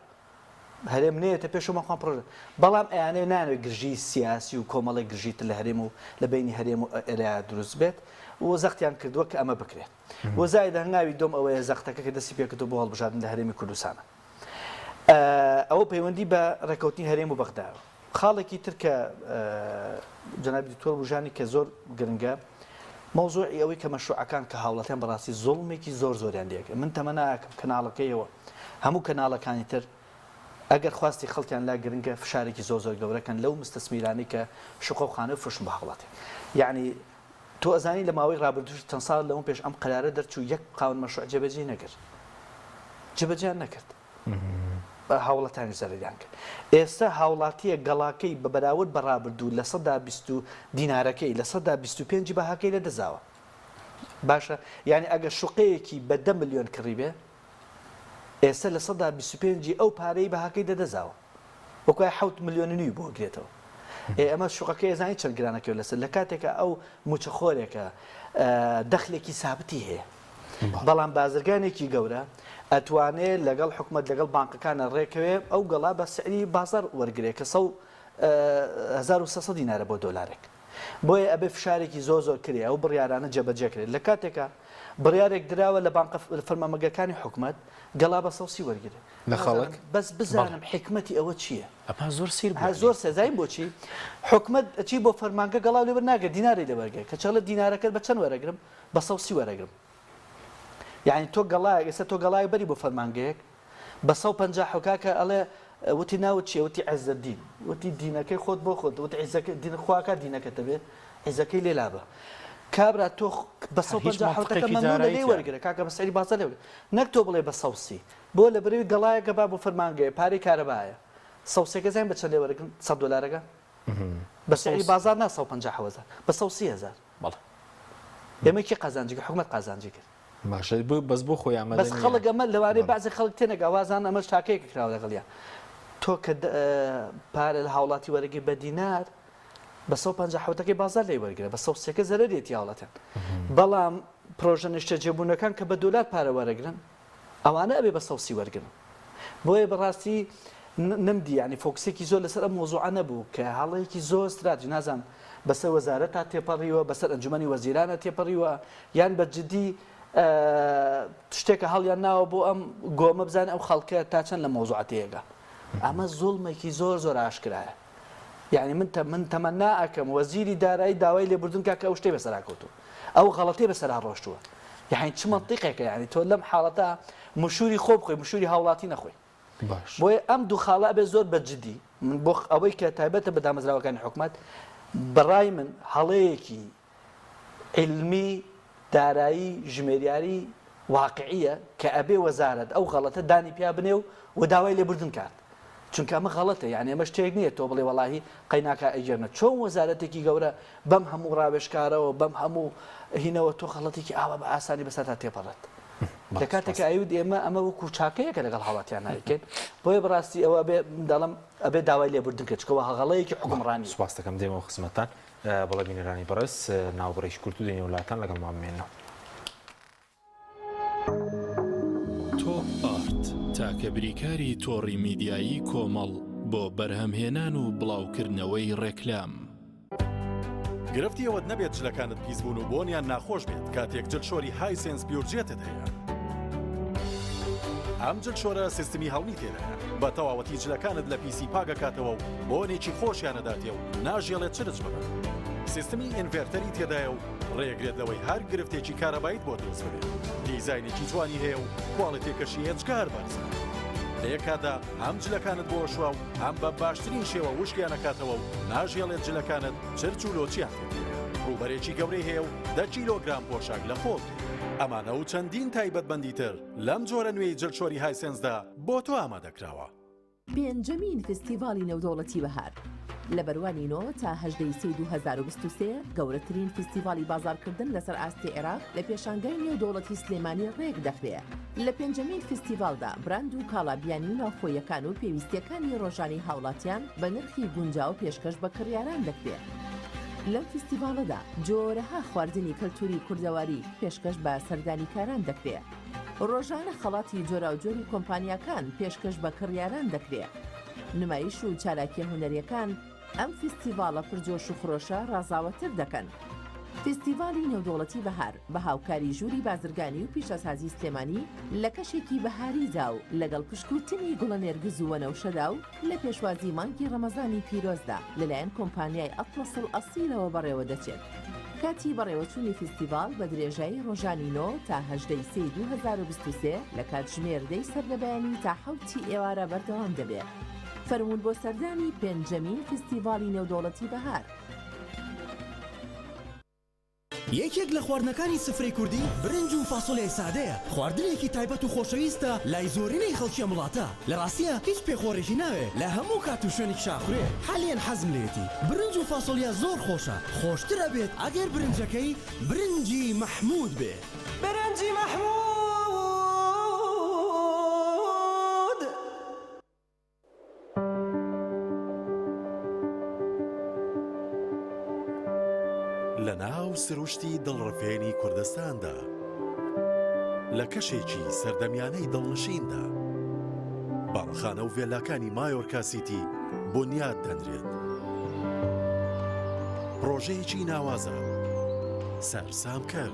هەرێم نێتە پێشمەخوا پرۆژە بەڵام ئەیانەیە نانوێت گرژی سیاسی و کۆمەڵی گرژیت لە هەرێم و لە بینی هەرێم و ئێرە دروست بێت و زەختیان کردووە کە ئەمە بکرێت و زایدە هەنگاوی دۆم ئەوەیە زەختەکە کە دەستی پێکردو بۆ هەڵبژاردن لە هەرێمی کوردستانە ئەوە پەیوەندی بە ڕێکەوتنی هەرێم و بەغداوە خاڵێکی تر کە جەنابی دکتۆر بوژانی کە زۆر گرنگە مەوزوعی ئەوەی کە مەشروعەکان کە هاوڵاتیان بەڕاستی زوڵمێکی زۆریان لێکە من تەمەناکەم کەناڵەکەیەوە هەموو کەناڵەکانی تر ئەگەر خواستی خەڵکیان لا گرنگە فشارێکی زۆر گەورەکەن لەو مستەسمیرانی کە شوقە و خانە فرشم بە هاوڵاتی یعنی تۆ ئەزانی لە ماوەی ڕابردوش چەند ساڵ لەوە پێش ئەم قەرارە دەرچوو یەک قاون مەشروع جێبەجێ نەکرد جێبەجێیان نەکرد هاوڵاتانی زەرریان کرد ئێستا هاوڵاتیە گەڵاکەی بە بەراورد بەڕابردوو لە 120 دینارەکەی لە 125 بەهاکەی لە دەزاوە باشە یعنی ئەگەر شوقەیەکی بە 10 ملیۆن کڕی بێ ئێستا لە 125 ئەو پارەی بەهاکەی دەدەزاوە وەکوای 7 ملیۆنی بۆ گرێتەوە ئەمە شوقەکەی زانی چەند گرانەکەی لەسەر لە کاتێکە ئەو موچەخۆرێکە دەخلێکی سابتی هەیە بەڵام بازرگانێکی گەورە ئەتوانێت لەگەڵ حکومت لەگەڵ بانکەکانە ڕێکەوێ ئەو گەڵا بە سعری بازار وەرگێ کە 1300 دینارە بۆ دۆلارێک بۆیە ئەبێ فشارێکی زۆر کرێ ئەو بڕیارانە جێبەجێکرێت لە کاتێکە بڕیارێک دراوە لە بانکە فەرمانبەرگەکانی حکومت گەڵا بە سەوسی وەرگێت لە خەڵک بەس بزانم حکمەتی ئەوە چییە زۆر سیر زۆر سەزای بۆچی حکومت چی بۆ فەرمانگە گەڵاو لێبەر ناگە دیناری لێوەرگێ کە چاڵە دینارەکەت بە چەند وەرەگرم بە سەوسی وەرەگرم یعنی تۆ گەڵای ئێستا تۆ گەڵای بەری بۆ فەرمانگەیەک بە 150 حکاکە ئەڵێ وتی ناوت چیە وتی عەزەدین وتی دینەکەی خۆت بۆ خۆت وتی عیزەکە دین خواکە دینەکەتە بێ عیزەکەی لێ لابە کابرا تۆ بە 150 حکاکە مەمنوع لێ وەرگرە کاکە بە سەری بازار لێ نەک تۆ بڵێ بە سەوسی بۆ لە بەرەوەی گەڵایەکە با بۆ فەرمانگەیە پارەی کارەبایە سەوسێکە زین بە چەند لێ وەرگن 100 دلارەکە بە سەری بازار نا 150 هەزار بە 300,000 بەڵێ ئێمە کی قازانجی حکومت قازانجی کرد باشە بەس بۆ خۆی ئەمە بەس خەڵک ئەمە لەوانەیە بەعزی خەڵک تێنێک ئاوازان ئەمەش تاکەیەکە کراوە لەگەڵیان تۆ کە پارە لە هاوڵاتی وەرەگی بە دینار بە 150 بازار لێ وەرگرە بە 100 زەرەرێتی هاوڵاتیان بەڵام پرۆژە نیشتە جێبوونەکان کە بە دۆلار پارە وەرەگرن ئەوانە ئەبێ بە 100 وەرگن بۆیە بەڕاستی نمدی ینی فۆکسێکی زۆر لەسەر ئەم مۆزوعە نەبوو کە هەڵەیەکی زۆر استراتیژی نازانم بەسەر وەزارەتە تێپەڕیوە بەسەر ئەنجومەنی وەزیرانە تێپەڕیوە یان بە جدی شتێکە هەڵیان ناوە بۆ ئەم گۆمە بزانین ئەو خەڵکە تا چەند لە مۆزوعەتەیەگە ئەمە زوڵمێکی زۆر ئاشکرایە یعنی من تەمەنا ئەکەم وەزیری دارایی داوای لێبوردن کاکە ئەو شتەی بەسەراکەوتووە ئەو غەڵەتەی بەسەرا ڕۆشتووە یعنی چ منطقێکە یعنی تۆ لەم حاڵەتە مشوری خۆ بخۆی مشوری هاوڵاتی نەخۆی بۆیە ئەم دوو خاڵە ئەبێ زۆر بەجددی من بۆ ئەوەی کە تایبەتە بە دامەزراوەکانی حکوومەت بەڕای من هەڵەیەکی علمی دارایی ژمێریاری واقعیە کە ئەبێ وەزارەت ئەو غەڵەتە دانی پیا بنێ و داوای لێبوردن کات چونکە ئەمە غەڵەتە یعنی ئەمە شتێک نییە تۆ بڵێ وەڵاهی قەیناکە ئەیجێرنە چۆن وەزارەتێکی گەورە بەم هەموو ڕاوێشکارەوە بەم هەموو هینەوە تۆ خەڵەتێکی ئاوە بە ئاسانی بەسەرتا تێپەڕێت لە کاتێکە ئەوید ئێمە ئەمە وەکو چاکەیەکە لەگەڵ هاوڵاتیان نایکەین بۆیە بەڕاستی ئەوە دەڵم ئەبێ داوای لێبوردن کە چکەوە هەغەڵەیەکی حکومڕانی سوپاس دەکەم دێمەوە خزمەتان بەڵێ بینەرانی بەڕێز ناوبڕێژ کورت و دێنێ وڵاتان لەگەڵ مامێنەوە تۆپ ئارت تاکە بریکاری تۆڕی میدیایی کۆمەڵ بۆ بەرهەمهێنان و بڵاوکردنەوەی ڕێکلام گرفتی ئەوەت نەبێت جلەکانت پیسبوون و بۆنیان ناخۆش بێت کاتێک جلشۆری هایسنس بیورجێتت هەیە ئەم جلشۆرە سیستمی هەڵمی تێدایە بە تەواوەتی جلەکانت لە پیسی پاگەکاتەوە و بۆنێکی خۆشیانەداتێ و ناژێڵێت چرج ببن سیستمی ئینڤێرتەری تێدایە و ڕێگرێت لەوەی هەر گرفتێکی کارەبایت بۆ دروست ببێت دیزاینێکی جوانی هەیە و کواڵیتێکەشی هێچکار بەرزە لە یەکادا هەم جلەکانت بۆ شووە و هەم بە باشترین شێوە وشکیانەکاتەوە و ناژێڵێت جلەکانت چرچ و لۆچیان ڕوبەرێکی گەورەی هەیە و 10 کیلۆگرام پۆشاک لە خۆت ئەمانە و چەندین تایبەتمەندی تر لەم جۆرە نوێی جلشۆری هایسنسدا بۆ تۆ ئامادەکراوە پێنجەمین فستیڤاڵی نێودەوڵەتی بەهار لە بەروانی 9 تا 18 سی 2023 گەورەترین فستیڤاڵی بازارکردن لەسەر ئاستی عێراق لە پێشانگای نێودەوڵەتی سلێمانی ڕێک دەخرێت لە پێنجەمین فستیڤاڵدا براند و کاڵابیانی ناوخۆیەکان و پێویستیەکانی ڕۆژانی هاوڵاتیان بە نرخی گونجاو پێشکەش بە کڕیاران دەکرێت لەم فستیڤاڵەدا جۆرەها خواردنی کەلتوری کوردەواری پێشکەش بە سەردانیکاران دەکرێت ڕۆژانە خەڵاتی جۆراوجۆری کۆمپانیاکان پێشکەش بە کڕیاران دەکرێت نمایش و چالاکیە هونەریەکان ئەم فستیڤاڵە پرجۆش و خڕۆشە ڕازاوەتر دەکەن فستیڤاڵی نێودەوڵەتی بەهار بە هاوکاری ژووری بازرگانی و پیشەسازی سلێمانی لە کەشێکی بەهاریدا و لەگەڵ پشکوتنی گوڵە نێرگز و وەنەوشەدا و لە پێشوازی مانگی ڕەمەزانی پیرۆزدا لەلایەن کۆمپانیای ئەتڵەسڵ ئەسیلەوە بەڕێوە دەچێت کاتی بەڕێوەچوونی فستیڤاڵ بە درێژایی ڕۆژانی 9 تا 18 سی 2023 لە کاتژمێردەی سەردەبیانی تا 7 ئێوارە بەردەوام دەبێت فەرموون بۆ سەردانی پێنجەمین فستیڤاڵی نێودەوڵەتی بەهار یەکێک لە خواردنەکانی سفرەی کوردی برنج و فاسۆلێ سادەیە خواردنێکی تایبەت و خۆشەویستە لای زۆرینەی خەڵکی وڵاتە لە ڕاستیە هیچ پێخۆڕێکی ناوێ لە هەموو کات و شوێنێک شاخورێ حەلیان حەزم لێتی برنج و فاسۆلیا زۆر خۆشە خۆشترە بێت ئەگەر برنجەکەی برنجی مەحموود بێ برنجی مەحموود لە ناو سروشتی دڵڕفێنی کوردستاندا لە کەشێکی سەردەمیانەی دڵنشیندا باڕخانە و ڤێلاکانی مایۆرکا سیتی بنیاد دەنرێت پرۆژەیەکی ناوازە سەرسامکەر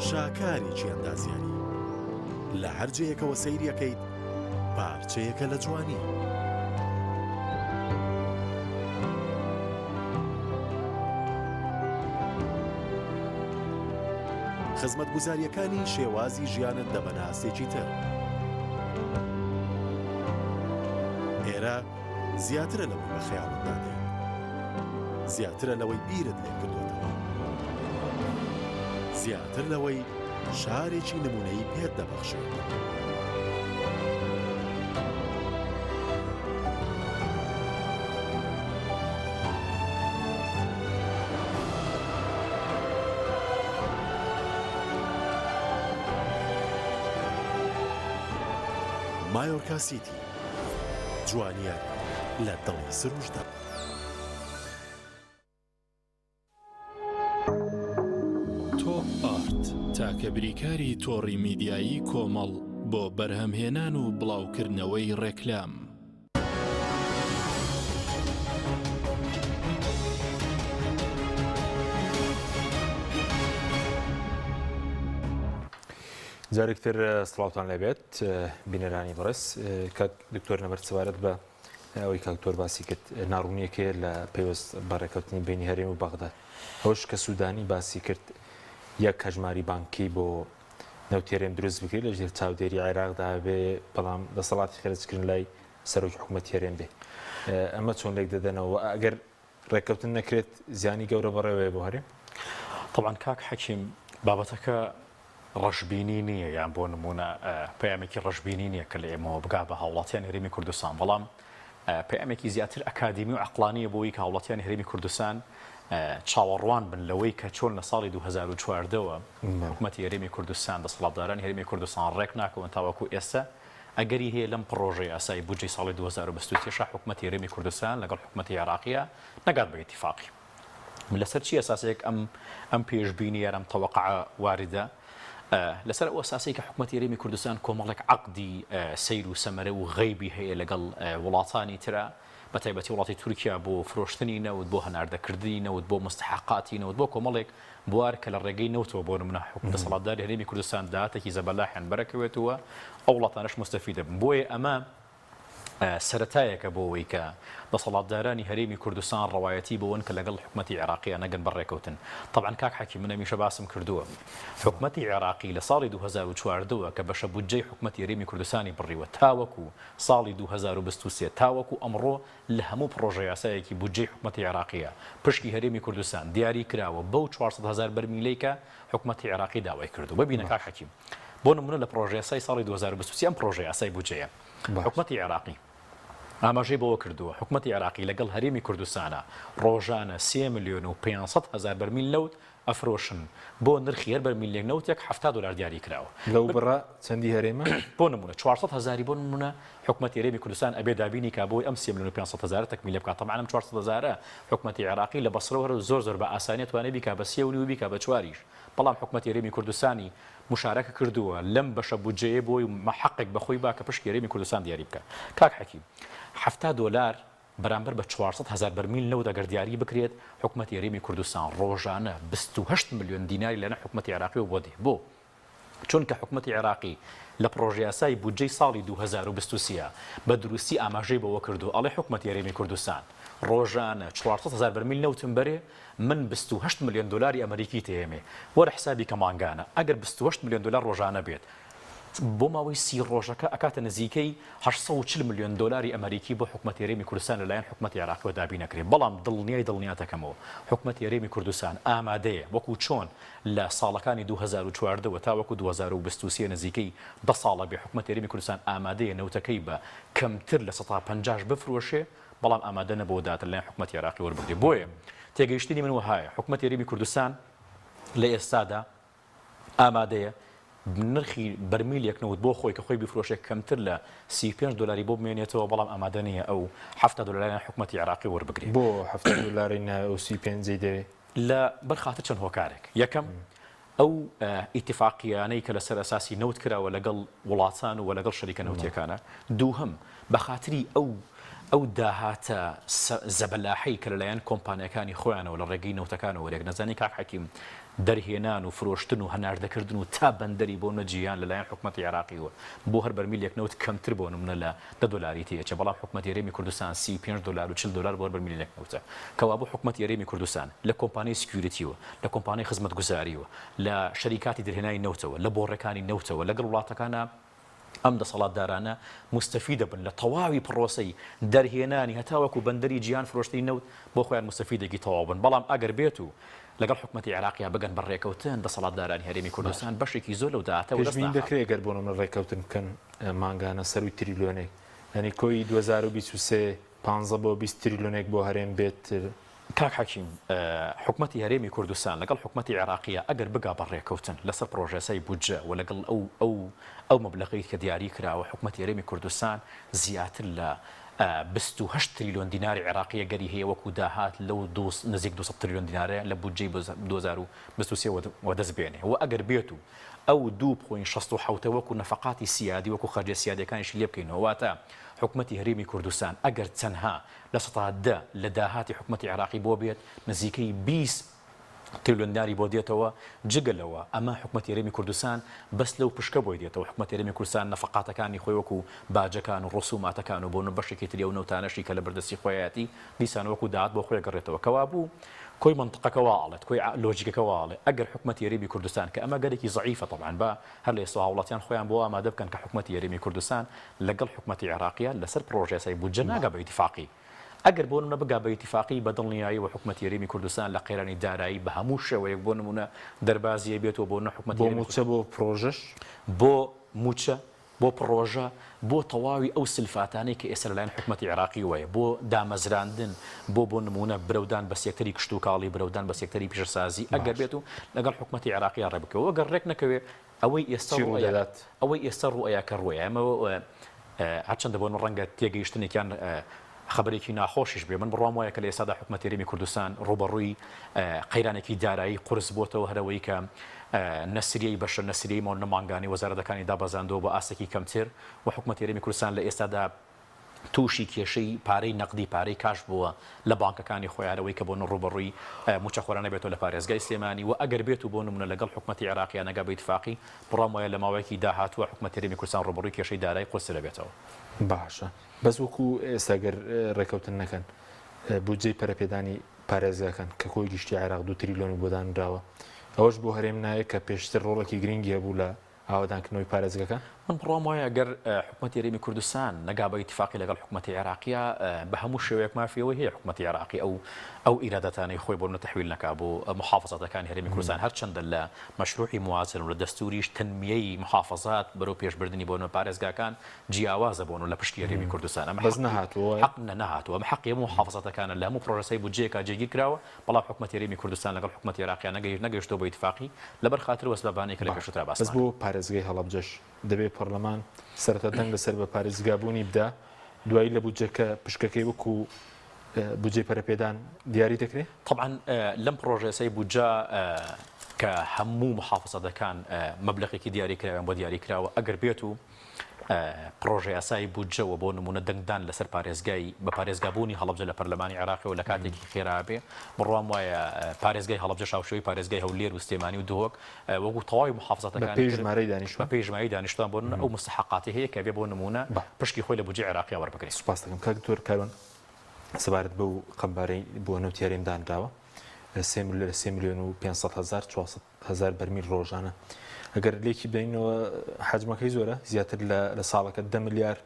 شاکارێکی ئەندازیاری لە هەر جەیەکەوە سەیریەکەیت پارچەیەکە لە جوانی خزمەتگوزاریەکانی شێوازی ژیانت دەبەناسێکی تر ئێرە زیاترە لەوەی بە خەیاڵت دادێت زیاترە لەوەی بیرت لێ کردوتەوە زیاتر لەوەی شارێکی نمونەیی پێت دەبەخشێت مایۆرکا سیتی جوانیان لە دڵی سروشدا تۆپ ئارت تاکە بریکاری تۆڕی میدیایی کۆمەڵ بۆ بەرهەمهێنان و بڵاوکردنەوەی ڕێکلام جارێکتر سڵاوتان لەبێت بینەرانی بەڕێز کات دکتۆر نەبەر سەبارەت بە ئەوەی کاکتۆر باسی کرد ناڕوونیەکێ لە پێوەست بەڕێکەوتنی بینی هەرێم و بەغداد ئەوش کە سوودانی باسی کرد یەک هەژماری بانکی بۆ نەوتێرێم دروست بکرێت لە ژێر چاودێری عێراقدا بێ بەڵام دەسەڵاتی خێرجکردن لای سەرۆکی حکوومەتی هەرێم بێ ئەمە چۆن لێک دەدەنەوە ئەگەر ڕێکەوتن نەکرێت زیانی گەورە بەڕێوەیە بۆ هەرێم طبعا کاک حەکیم بابەتەکە ڕەشببینی نییە یان بۆ نمونە پەیامێکی ڕەشببینی نییە کە لە ئێمەوە بگا بە هاوڵاتیان هەرێمی کوردستان بەڵام پەیامێکی زیاتر ئەکادمی و عقلانیە بۆی کە هاوڵاتیان هەرێمی کوردستان چاوەڕوان بن لەوەی کە چۆن لە ساڵی 2014ەوە حکوومەتی هەرێمی کوردستان دەسەڵاتدارانی هەرێمی کوردستان ڕێک ناکەون تاوەکو ئێستا ئەگەری هەیە لەم پرۆژەی ئاسایی بودجەی ساڵی 2023 حکوومەتی هەرێمی کوردستان لەگەڵ حکوومەتی عێراقیە نەگات بە ئیتیفاقی لەسەر چی ئەساسێک ئەم پێشبینی یان ئەم تەوەقع واردە لەسەر ئەو ئەساسی کە حکوومەتی هەرێمی کوردستان کۆمەڵێک عەقدی سەیر و سەمەرە و غەیبی هەیە لەگەڵ وڵاتانی ترە بە تایبەتی وڵاتی تورکیا بۆ فرۆشتنی نەوت بۆ هەناردەکردنی نەوت بۆ مستحقاتی نەوت بۆ کۆمەڵێک بوار کە لە ڕێگەی نەوتەوە بۆ نمونە حکوومەت دەسەڵاتداری هەرێمی کوردستان داهاتێکی زەبەلاحیان بەرەکەوێتەوە ئەو وڵاتانەش مستەفیدە بن بۆیە ئەمە سەرەتایەکە بۆ ئەوەی کە دەسەڵاتدارانی هەرێمی کوردستان ڕەوایەتی بۆون کە لەگەڵ حکوومەتی عێراقیە نەگەن بەڕێکەوتن طبعا کاک حەکیم من هەمیشە باسم کردووە حکوومەتی عێراقی لە ساڵی 2014ەوە کە بەشە بودجەی حکوومەتی هەرێمی کوردستانی بڕیوە تاوەکو ساڵی 2023 تاوەکو ئەمڕۆ لە هەموو پرۆژە یاسایەکی بودجەی حکوومەتی عێراقیە پشکی هەرێمی کوردستان دیاری کراوە بەو 400,000 بەرمیلەی کە حکوومەتی عێراقی داوای کردو ببینە کاک حەکیم بۆ نمونە لە پرۆژە یاسای ساڵی 2023 ئەم پرۆژە یاسای بودجەیە حکوومەتی عێراقی ئاماژەی بەوە کردووە حکوومەتی عێراقی لەگەڵ هەرێمی کوردستانە ڕۆژانە 3,500,000 بەرمیل نەوت ئەفرۆشن بۆ نرخی هەر بەرمیلێک نەوتێک $70 دیاری کراوە لەو بڕە چەندی هەرێمە بۆ نمونە 400,000 بۆ نمونە حکوومەتی هەرێمی کوردستان ئەبێ دابینی کا بۆی ئەم 3,500,000 تەکمیلە بکات طبعا ئەم 400,000 حکوومەتی عێراقی لە بەسڕەوە زۆر بە ئاسانی توانێت بیکا بە 3.5 بیکا بە 4 بەڵام حکوومەتی هەرێمی کوردستانی مشارەکە کردووە لەم بەشە بودجەیە بۆی مەحەقێک بەخۆی با کە پشکی هەرێمی کوردستان دیاری بکە کاک حەکیم $70 بەرامبەر بە 400,000 بەرمیل نەوت ئەگەر دیاری بکرێت حکوومەتی هەرێمی کوردستان ڕۆژانە 28 ملیۆن دیناری لەنە حکوومەتی عێراقی و بۆ دێ بۆ چونکە حکوومەتی عێراقی لە پرۆژە یاسای بودجەی ساڵی 2023 بە دروستی ئاماژەی بەوە کردو ئەڵێ حکوومەتی هەرێمی کوردستان ڕۆژانە 400,000 بەرمیل نەوتم بەرێ من 28 ملیۆن دلاری ئەمریکی تێمێ وەرە حسابی کەمانگانە ئەگەر 28 ملیۆن دلار ڕۆژانە بێت بۆ ماوەی 30 ڕۆژەکە ئەکاتە نزیکەی 840 ملیۆن دلاری ئەمریکی بۆ حکوومەتی هەرێمی کوردستان لەلایەن حکوومەتی عێراقیەوە دابین نەکرێت بەڵام دڵنیاتەکەمەوە حکوومەتی هەرێمی کوردستان ئامادەیە وەکو چۆن لە ساڵەکانی 2014 تا وەکو 2023 نزیکەی 10 ساڵە بێ حکوومەتی هەرێمی کوردستان ئامادەیە نەوتەکەی بە کەمتر لە 150 بفرۆشێ بەڵام ئامادە نەبوو داتە لەلایەن حکوومەتی عێراقی وەربگرێت بۆیە تێگەیشتنی من وهایە حکوومەتی هەرێمی کوردستان لە ئێستادا ئامادەیە نرخی بەرمیلێک نەوت بۆ خۆی کە خۆی بفرۆشێک کەمتر لە $35 بۆ بمێنێتەوە بەڵام ئامادە نییە ئەو $70 حکوومەتی عێراقی وەربگرێت بۆ $70 35 دەوێت لە بەرخاتە چەند هۆکارێک یەکەم ئەو ئیتیفاقیانەی کە لەسەر ئەساسی نەوت کراوە لەگەڵ وڵاتان و لەگەڵ شەریکە نەوتیەکانە دووهەم بە خاتری ئەو داهاتە زەبەلاحەی کە لەلایەن کۆمپانیەکانی خۆیانەوە لە ڕێگەی نەوتەکانەوە وەرێک نەزانی کاک حەکیم دەرهێنان و فرۆشتن و هەناردەکردن و تا بەندەری بۆ نەجییان لەلایەن حکوومەتی عێراقیەوە بۆ هەر بەرمیلێک نەوت کەمتر بۆ نمونە لە $10 تێچە بەڵام حکوومەتی هەرێمی کوردستان $35 و $40 بۆ بەرمیلێک نەوتە کەوا بۆ حکوومەتی هەرێمی کوردستان لە کۆمپانیای سکیوریتیوە لە کۆمپانیای خزمەتگوزاریوە لە شەریکاتی دەرهێنانی نەوتەوە لە بۆڕەکانی نەوتەوە لەگەڵ وڵاتەکانە ئەم دەسەڵاتدارانە مستەفیدە بن لە تەواوی پڕۆسەی دەرهێنانی هەتاوەکو بەندەری گیان فرۆشتنی نەوت بۆ خۆیان مستەفیدێکی تەواو بن بەڵام ئەگەر بێت و لەگەڵ حکوومەتی عێراقیا بگەن بەڕێکەوتن دەسەڵاتدارانی هەرێمی کوردستان بەشێکی زۆر لەو داهاتەوە پێشبینی دەکرێت ئەگەر بۆ نمونە ڕێکەوتن بکەن مانگانە سەروی تریلیۆنێک ینی کۆی 2023 15 بۆ 20 تریلیۆنێک بۆ هەرێم بێت کاک حەکیم حکوومەتی هەرێمی کوردستان لەگەڵ حکوومەتی عێراقیە ئەگەر بگا بەڕێکەوتن لەسەر پرۆژەسای بودجە و لەگەڵ ئەو مەبلەغی کە دیاری کراوە حکوومەتی هەرێمی کوردستان زیاتر لە 28 تریلیۆن دیناری عێراقیە گەری هەیە وەکو داهات لەو نزیک 200 تریلیۆن دینارە لە بودجەی 2023 وەدەست بێنێ و ئەگەر بێت و ئەو 2.67 وەکو نەفەقاتی سیادی وەکو خەرجە سیادەکانیشی لێ بکەینەوە واتە حکوومەتی هەرێمی کوردستان ئەگەر چەندها لە 10 لە داهاتی حکوومەتی عێراقی بۆ بێت نزیکەی 20 تریلیۆن بۆ دێتەوە جگەلەوە ئەمە حکومەتی هەرێمی کوردستان بەس لەو پشکە بۆی دێتەوە حکومەتی هەرێمی کوردستان نەفقاتەکانی خۆی وەکو باجەکان و ڕسوماتەکان و بۆ بەشێکی تری و نەوتانەشی کە لە بەردەستی خۆیەتی دیسان وەکو داات بۆ خۆی گەڕێتەوە کەوا بوو کۆی منطقەکەەوە ئاڵێت کۆی لۆجیکەکەەوە ئاڵێ ئەگەر حکومەتی هەرێمی کوردستان کە ئەمە گەرێکی زعیفە طبعاً بە هەر لە ئێستا هاوڵاتیان خۆیان بۆ ئامادە بکەن کە حکومەتی هەرێمی کوردستان لەگەڵ حکومەتی عێراقیە لەسەر پرۆژەیەسای بودجە ناگا بە ئیتیفاقی ئەگەر بۆ نمونە بگا بە ئیتیفاقی بەدڵنیایی و حکومەتی هەرێمی کوردستان لە قەیرانی دارایی بە هەموو شێوەیەک بۆ نمونە دەربازیە بێتەوە بۆ نە حکومەتی موچە بۆ پرۆژەش بۆ موچە بۆ پرۆژە بۆ تەواوی ئەو سلفاتانەی کە ئێستا لەلایەن حکومەتی عێراقی وایە بۆ دامەزراندن بۆ نمونە برەودان بە سێکتەری کشت و کاڵی برەودان بە سێکتەری پیشەسازی ئەگەر بێت و لەگەڵ حکومەتی عێراقی ڕێبکەوە ئەگەر ڕێک نەکەوێت ئەوەی ئێستا ڕوئەیەکە ڕوەیە ئەمە هەرچەندە بۆ ڕەنگە تێگەیشتنێکیان خبرێکی ناخۆشیش بێ من بڕوام وایە کە لە ئێستادا حکومەتی هەرێمی کوردستان ڕوبەڕووی قەیرانێکی دارایی قورس بۆتەوە هەرەوەی کە نەسریەی بەشە نەسریەی مۆ نەمانگانی وەزارەتەکانی دابەزاندەوە بە ئاسێکی کەمتر و حکومەتی هەرێمی کوردستان لە ئێستادا تووشی کێشەی پارەی نەقدی پارەی کاش بووە لە بانکەکانی خۆیانەوەی کە بۆ ڕوبەڕووی موچەخۆرانە بێتەوە لە پارێزگای سلێمانی و ئەگەر بێت و بۆ نمونە لەگەڵ حکومەتی عێراقیان نەگا بە ئیتفاقی بڕام وایە لە ماوەیەکی داهاتووە حکومەتی هەرێمی کوردستان ڕوبەڕووی کێشەی دارایی قورس دەبێتەوە باشە بەس وەکو ئێستاگەر ڕێکەوتن نەکەن بودجەی پەرەپێدانی پارێزگاکان کە کۆی گشتی عێراق 2 تریلیۆن بۆدانراوە ئەوەش بۆ هەرێم نایە کە پێشتر ڕۆڵێکی گرنگی هەبوو لە ئاوادانکردنەوەی پارێزگەکە من بڕام وایە ئەگەر حکومەتی هەرێمی کوردستان نەگا بە ئیتفاقی لەگەڵ حکومەتی عێراقیە بە هەموو شێوەیەک مافیەوە هەیە حکومەتی عێراقی ئەو ئیرادەتانەی خۆی بۆ تەحویل نەکا بۆ محافظەتەکانی هەرێمی کوردستان هەرچەندە لە مەشروعی موازن و لە دەستوریش تنمیەی محافظات بەرەو پێشبردننی بۆ پارێزگاکان جیاوازە بۆن لە پشتی هەرێمی کوردستان ئەمە بەس نەهاتووە حق نەهاتووە ئەمە حەقی هەموو محافظەتەکانە لە هەموو پرۆژەی بودجەیەکە جێگیر کراوە بەڵام حکومەتی هەرێمی کوردستان لەگەڵ حکومەتی عێراقیان نەگەیشتەوە بە ئیتفاقی لەبەر خاتر وەسبابانەی کە لە پێشتر باس بەس بۆ پارێزگای هەڵەبجەش دەبێت پەرلەمان سەرەتا دەنگ لەسەر بە پارێزگابوونی بدا دوایی لە بودجەکە پشکەکەی وەکو بودجەی پەرەپێدان دیاری دەکرێت طبعا لەم پرۆژەسەی بودجە کە هەموو محافظەتەکان مەبلغێکی دیاری کراوە بۆ دیاری کراوە ئەگەر بێت و پرۆژە یاسای بودجەوە بۆ نمونە دەنگدان لەسەر پارێزگای بە پارێزگابوونی هەڵەبجە لە پەرلەمانی عێراقیەوە لە کاتێکی خێرابێ بڕوام وایە پارێزگای هەڵەبجە شاوشێوەی پارێزگای هەولێر و سلێمانی و دهۆک وەکو تەواوی محافظەتەکان بە پێشمایی دانیشتوان بۆ ئەو مستحقاتی هەیە کە بێ بۆ نمونە پشتی خۆی لە بودجەی عێراقی وەربگرێت. سوپاس دەکەم کاک دکتۆر کارۆن سەبارەت بەو قەمبارەی بۆ نەوتی هەرێم دانراوە 3 ملیۆن و 500,000 بەرمیل ڕۆژانە ئەگەر لێکی بینەوە حەجمەکەی زۆرە زیاتر لە ساڵەکە 10 میلیار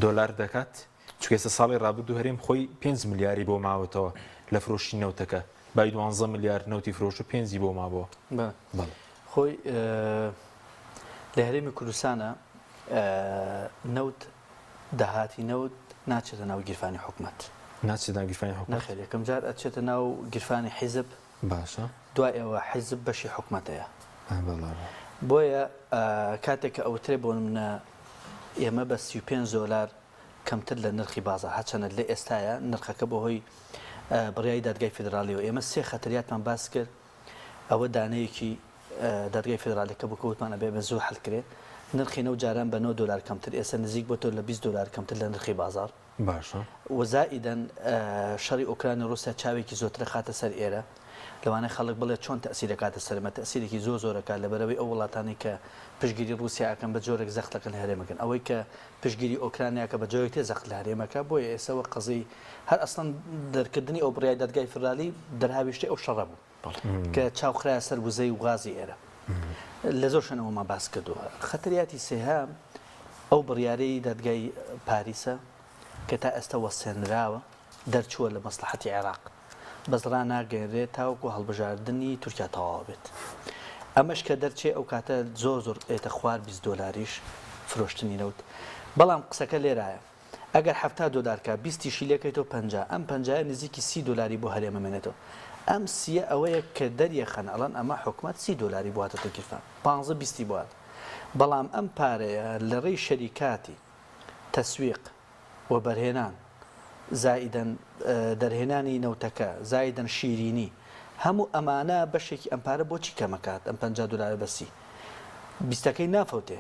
دۆلار دەکات چونکە ئێستا ساڵی ڕابردوو هەرێم خۆی 5 میلیاری بۆ ماوەتەوە لە فرۆشی نەوتەکە بای 12 میلیار نەوتی فرۆش و 5 بۆ مابەوە خۆی لە هەرێمی کوردستانە نەوت داهاتی نەوت ناچێتە ناو گیرفانی حکومەت ناچێت ناو گیرفانی حکومەت نەخێر یەکەم جار ئەچێتە ناو گیرفانی حیزب باشە دوای ئەوە حیزب بەشی حکومەتەیە بۆیە کاتێک کە ئەوترێ بۆ منە ئێمە بە 35 دۆلار کەمتر لە نرخی بازار هەچەنە لە ئێستاە نرخەکە بۆ هۆی بڕیایی دادگای فدرالیەوە ئێمە سێ خەتریاتمان باس کرد ئەوە دانەیەکی دادگای فدرالیەکە بکەوتمانە بێ بە زوو هەڵکرێت نرخی نەو جاران بە 9 دلار کەمتر ئێستا نزیک بۆ تۆ لە 20 دلار کەمتر لە نرخی بازار باشە وەزائیدەن شەڕی ئۆکرانی رووسیا چاوێکی زۆرتر خاتە سەر ئێرە لەوانەیە خەڵک بڵێ چۆن تەسیرەکاتە سەرمە تەسیرێکی زۆرەکە لەبەرەوەی ئەو وڵاتانی کە پشگیری رووسیاکەن بە جۆرێک زەختەکەن هەرێمەکەن ئەوەی کە پشگیری ئۆکرانیاکە بە جۆرێک تێ زەخت لە هەرێمەکە بۆیە ئێسەوە قزی هەر ئەسڵەن دەرکردنی ئەو بڕیای دادگای فدرالی دەرهاویشتە ئەو شەڕە بوو کە چاوخرایە سەر وزەی و غازی ئێرە لە زۆر شوێنەوەمان باس کردووە خەتریاتی سێهام ئەو بڕیارەی دادگای پاریسە کە تا ئێستا وەسێنراوە دەرچووە لە مەسلحەتی عێراق بەزرا ناگەێنرێت تاوەکو هەڵبژاردننی تورکیا تەواو بێت ئەمەش کە دەرچێ ئەو کاتە زۆر ئێتە خوار 20 دلاریش فرۆشتنی نەوت بەڵام قسەکە لێرایە ئەگەر 70 دلارکە 20 شیلەکەیتەوە 50 ئەم 50 نزیکی 30 دلاری بۆ هەرێمەمێنێتەوە ئەم سیە ئەوەیە کە دەریەخەن ئەڵەن ئەمە حکومەت 30 دلاری بواتە گیرفان 15 بوات بەڵام ئەم پارەیە لە ڕێی شەریکاتی تەسویق و بەرهێنان زائیدەن دەرهێنانی نەوتەکە زایدەن شیرینی هەموو ئەمانە بەشێکی ئەمپارە بۆچی کەمەکات ئەم 50 دلار بەسی بیستەکەی نافەوتێ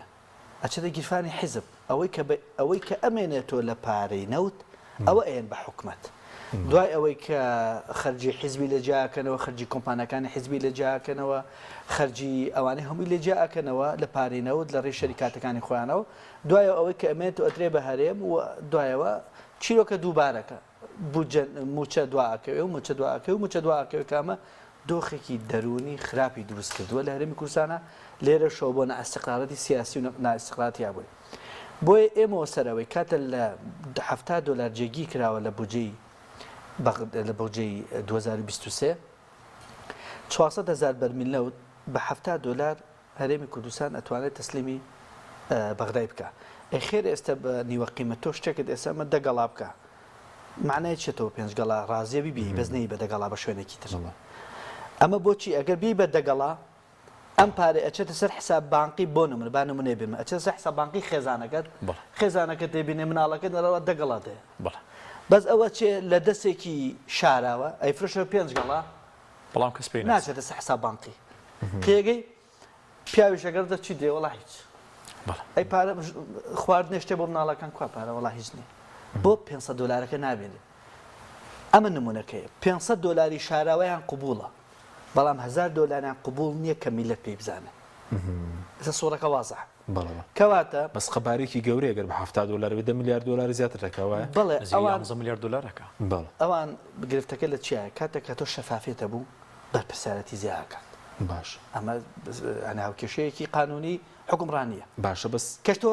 ئەچێتە گیرفانی حیزب ئەوەی کە ئەمێنێتۆ لە پارەی نەوت ئەوە ئێن بە حکومەت دوای ئەوەی کە خەرجی حیزبی لە جیاکەنەوە خەرجی کۆمپانیەکانی حیزبی لە جیاکەنەوە خەرجی ئەوانەی هەمووی لە جیاکەنەوە لە پارێنەوە لە ڕێی شەریکاتەکانی خۆیانەوە دوایە ئەوەی کە ئەمێت ئەدرێ بە هەرێم و دوایەوە چیرۆکە دووبارەکە موچە دواکەوێ و موچە دواکە و موچە دواکەوێ کامە دۆخێکی دەرونی خراپی دروست کردووە لە هەرێمی کوردستانە لێرە شەوە بۆ نائستیقراڵەتی سیاسی و نائستیقراڵەتی یابووی بۆیە ئێمەوە سەرەوەی کاتە لە $70 جێگی کراوە لە بودجەی لە بودجەی 2023 400,000 بەرمیل نەوت بە $70 هەرێمی کوردستان ئەتوانێت تەسلیمی بەغدای بکە خێر ئێستا بە نیوە قیمە تۆ شتێکت ئێستا ئەمە دەگەڵا بکە معنای چێتەوە 5 گەڵا ڕازیە بی بەزنەی بە دەگەڵا بە شوێنێکی تر ئەمە بۆچی ئەگەر بی بە دەگەڵا ئەم پارێ ئەچێتە سەر حساب بانقی بۆ نمر با نمونێ بێمە ئەچێت سەر حساب بانقی خێزانەکەت دەبینێ مناڵەکەت نەرەوە دەگەڵا دێ بەس ئەوە چێ لە دەستێکی شاراوە ئەیفرۆشە 5 گەڵا بەڵام کەس پێی ناچێتە سەر حساب بانقی پێگەی پیاویش ئەگەر دەچی دێ وەڵا هیچ ئەی پارە خواردنێ شتێ بۆ مناڵەکان کوا پارە وەڵا هیچ نییە بۆ $500 نابێنێ ئەمە نمونونەکەیە $500 شاراوەیان قوبوڵە بەڵام $1000 قوبول نییە کە میلەت پێی بزانە ئەسا سوورەکە وازە کەواتە بەس خەبارێکی گەورەیە گەر بە $70 $10 میلیارد زیاتر دەکەوە بەڵێ ئەوان $1 ئەوان گرفتەکە لە چیایە کاتێک کە تۆ شەفافێتە بوو بەرپرسیارەتی زیاکات باش ئەمە هاوکێشەیەکی قانونی حکومڕانیە باشە بەس کەش تۆ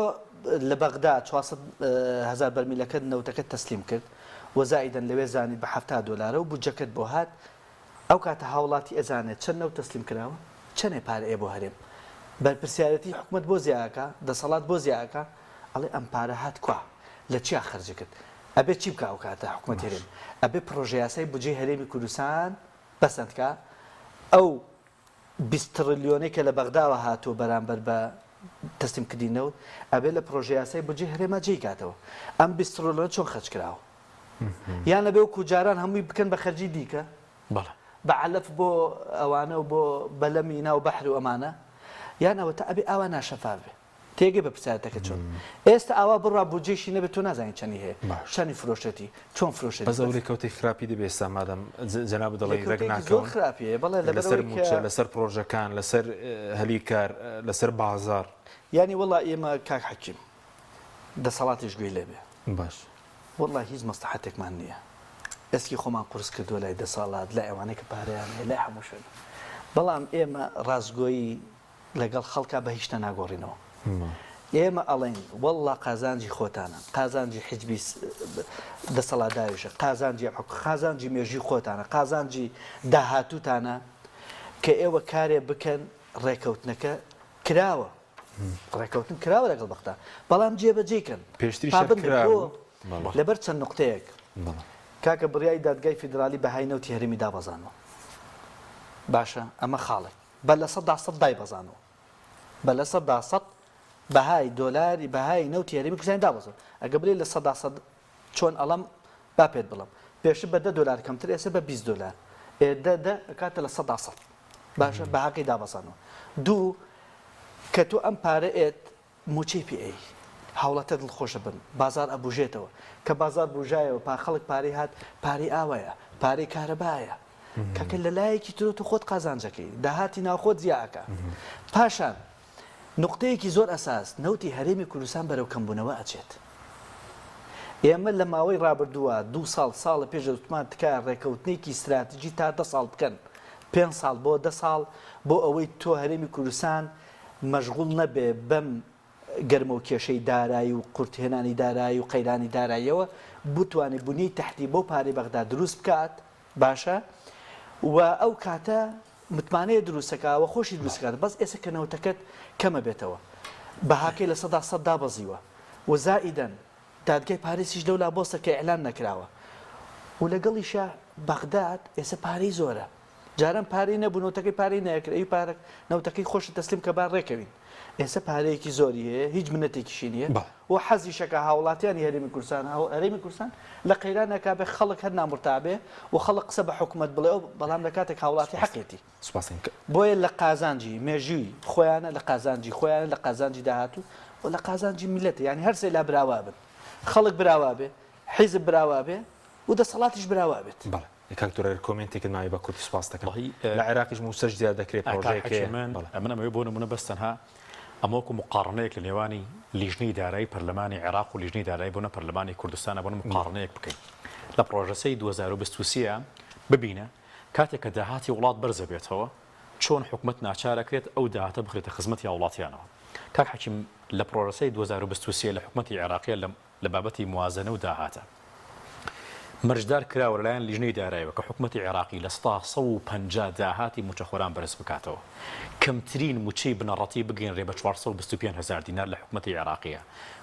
لە بەغدا 400,000 بەرمیلەکە نەوتەکەت تەسلیم کرد وەزائیدەن لەوێ زانی بە $70 و بودجەکەت بۆ هات ئەو کاتە هاوڵاتی ئەزانێت چەند نەوت تەسلیم کراوە چەندێ پارە ئێ بۆ هەرێم بەرپرسیارەتی حکومەت بۆ زیاکە دەسەڵات بۆ زیاکە ئەڵێ ئەم پارە هات کوا لە چیا خەرج کرد ئەبێ چی بکە ئەو کاتە حکومەت هەرێم ئەبێ پرۆژە یاسای بودجەی هەرێمی کوردستان بەسەندکە ئەو 20 تریلیۆنەی کە لە بەغداوە هاتووە بەرامبەر بە تەسلیم کردینەوە ئەبێ لە پرۆژە یاسای بودجەی هەرێمە جێیکاتەوە ئەم 20 تریلیۆن چۆن خەرج کراوە یان لەبێ و کوجاران هەمووی بکەن بە خەرجی دیکە بەعەلەف بۆ ئەوانە و بۆ بەلەمی ناو بەحر و ئەمانە یان ئەوە تا ئەبێ ئاوا ناشەفاف بێ تێگەی بە پرسیارەتەکە چۆن ئێستا ئاوا بڕا بودجەیشی نەبێت تۆ نازانیت چەندی هەیە چەندی فرۆشەتی چۆن فرۆشەتی بەس ئەوەی کەوتەی خراپی دەبێت ئێستا مادەم جەناب دەڵێ ڕێک ناکەون زۆر خراپیە بەڵێ لەسەر موچە لەسەر پرۆژەکان لەسەر هەلیکار لەسەر بازار ینی وەڵا ئێمە کاک حەکیم دەسەڵاتیش گوێی لێبێ باش وەڵا هیچ مەستەحەتێکمان نییە ئەسکی خۆمان قورس کردووە لای دەساڵات لای ئەوانەی کە پارەیان هەیە لای هەموو شوێن بەڵام ئێمە ڕازگۆیی لەگەڵ خەڵکا بە هیچ ناگۆڕینەوە ئێمە ئەڵێن وەڵا قازانجی خۆتانە قازانجی حیزبی دەسەڵاتداریشە قازانجی مێژوی خۆتانە قازانجی داهاتووتانە کە ئێوە کارێ بکەن ڕێکەوتنەکە کراوە ڕێکەوتن کراوە لەگەڵ بەختا بەڵام جێبەجێکن پێشتری لەبەر چەند نقطەیەک کاکە بڕیای دادگای فیدرالی بەهای نەوتی هەرێمی دابەزانەوە باشە ئەمە خاڵێک بە لە 100% دایبەزانەوە بە لە 100% بەهای دۆلاری بەهای نەوتی هەرێمی کوردستان دابەزێت ئەگە بڵێ لە 100% چۆن ئەڵەم با پێت بڵم پێش بە $10 کەمتر ئێستا بە $20 کاتە لە 100% باشە بەهاقی دابەزانەوە دوو کە تۆ ئەم پارە ئێت موچەی پێ هاوڵاتە دڵخۆشە بن بازار ئەبوژێتەوە کە بازار بژایەوە پا خەڵک پارەی هات پارەی ئاوایە پارەی کارەبایە کەکە لە لایەکی ترۆ تو خۆت قازانجەکەی داهاتی ناوخۆت زیاکە پاشان نقطەیەکی زۆر ئەساس نەوتی هەرێمی کوردستان بەرەو کەمبوونەوە ئەچێت ئێمە لە ماوەی ڕابردووە 2 ساڵە پێش وتمان تکای ڕێکەوتنێکی استراتیژی تا 10 ساڵ بکەن 5 ساڵ بۆ 10 ساڵ بۆ ئەوەی تۆ هەرێمی کوردستان مەشغوڵ نەبێ بەم گەرمە و کێشەی دارایی و قورتهێنانی دارایی و قەیرانی داراییەوە بتوانێت بوونی تەحتی بۆ پارەی بەغدا دروست بکات باشە و ئەو کاتە متمانەیە دروستەکەوە خۆشی دروستکات بەس ئێستا کە نەوتەکەت کەمە بێتەوە بەهاکەی لە 100% دابەزیوە و زائیدەن دادگای پارێزیش لەولا بۆستە کە ئیعلان نەکراوە و لەگەڵیشە بەغداد ئێستا پارەی زۆرە جاران پارەی نەبوو نەوتەکەی پارەی نەکرد ئەی پارک نەوتەکەی خۆشە تەسلیم کە با ڕێکەوین ئێستا پارەیەکی زۆری هەیە هیچ منەتێکیشی نییە و حەزی شەکە هاوڵاتیانی هەرێمی کوردستان هەرێمی کوردستان لە قەیرانەکە بێ خەڵک هەر نامرتابێ و خەڵک قسە بە حکومەت بڵێ بەڵام لە کاتێک هاوڵاتی حەقێتی بۆیە لە قازانجی مێژووی خۆیانە لە قازانجی خۆیانە لە قازانجی داهاتوو و لە قازانجی میلەتە یعنی هەرسێ لا براوا بن خەڵک براوا بێ حیزب براوا بێ و دەسەڵاتیش براوا بێت. بەڵێ کاکتۆرە کۆمنتێکت ماوی بە کورتی سپاس دەکەم والله، لە عێراقیش موسەش زیاد دەکرێت پرۆژەیەکێ من ئەمەوەی بۆ نمونە بەستەنها ئەمەوەکو مقارنەیەک لە نێوانی لیژنەی دارایی پەرلەمانی عێراق و لیژنەی دارایی بۆنە پەرلەمانی کوردستانە بۆنە مقارنەیەک بکەین لە پرۆژەسەی 2023 ببینە کاتێک کە داهاتی وڵات بەرزە بێتەوە چۆن حکومت ناچارەکرێت ئەو داهاتە بخرێتە خزمەتی وڵاتیانەوە. کاک حەکیم لە پرۆژەسەی 2023 لە حکومەتی عێراقیە لە بابەتی موازنە و داهاتە مەرجدار کراوە لەلایەن لیژنەی داراییەوە کە حکومەتی عێراقی لە 150 داهاتی موچەخۆران بەرز بکاتەوە کەمترین موچەی بنەڕەتی بگەینڕێ بە 425,000 دینار لە حکومەتی عێراقیە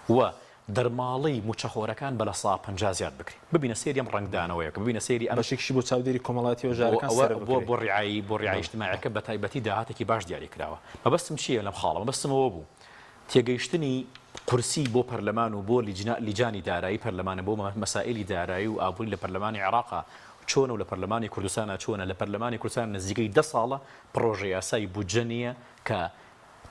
و دەرماڵی موچەخۆرەکان بە لە 150 زیاد بکرێت. ببینە سێری ئەم ڕنگدانەوەیە کە ببینە سێری ئەم بەشێکی بۆ چاودێری کۆمەڵاتی وەژارەکان بۆ ڕیایی اجتماعیەکە بە تایبەتی داهاتێکی باش دیاری کراوە. مەبەستم چییە لەم خاڵە؟ مەبەستمەوە بوو تێگەیشتنی قورسی بۆ پەرلەمان و بۆ لیجانی دارایی پەرلەمانە بۆ مەسائلی دارایی و ئابووری لە پەرلەمانی عێراقا چۆنە و لە پەرلەمانی کوردستانە چۆنە لە پەرلەمانی کوردستان نزیکەی 10 ساڵە پرۆژە یاسای بودجە نیە کە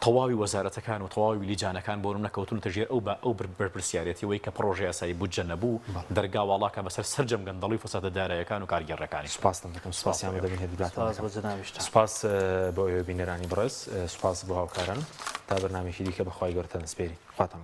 تەواوی وەزارەتەکان و تەواوی لیجانەکان بۆ نەکەوتون تەژێر ئەو بەرپرسیارەتیەوەی کە پرۆژە یاسای بودجە نەبوو دەرگا وڵاکە بەسەر سەرجەم گەندەڵی فەسادە داراییەکان و کارگەڕەکانی. سپاس دەکەم سپاسیان دەبێت هێدراتان سپاس سپاس بۆ ئێوە بینەرانی بڕێز سپاس بۆ هاوکاران تا بەرنامێکی دیکە بەخوای گەورەتە نسپێری خواتان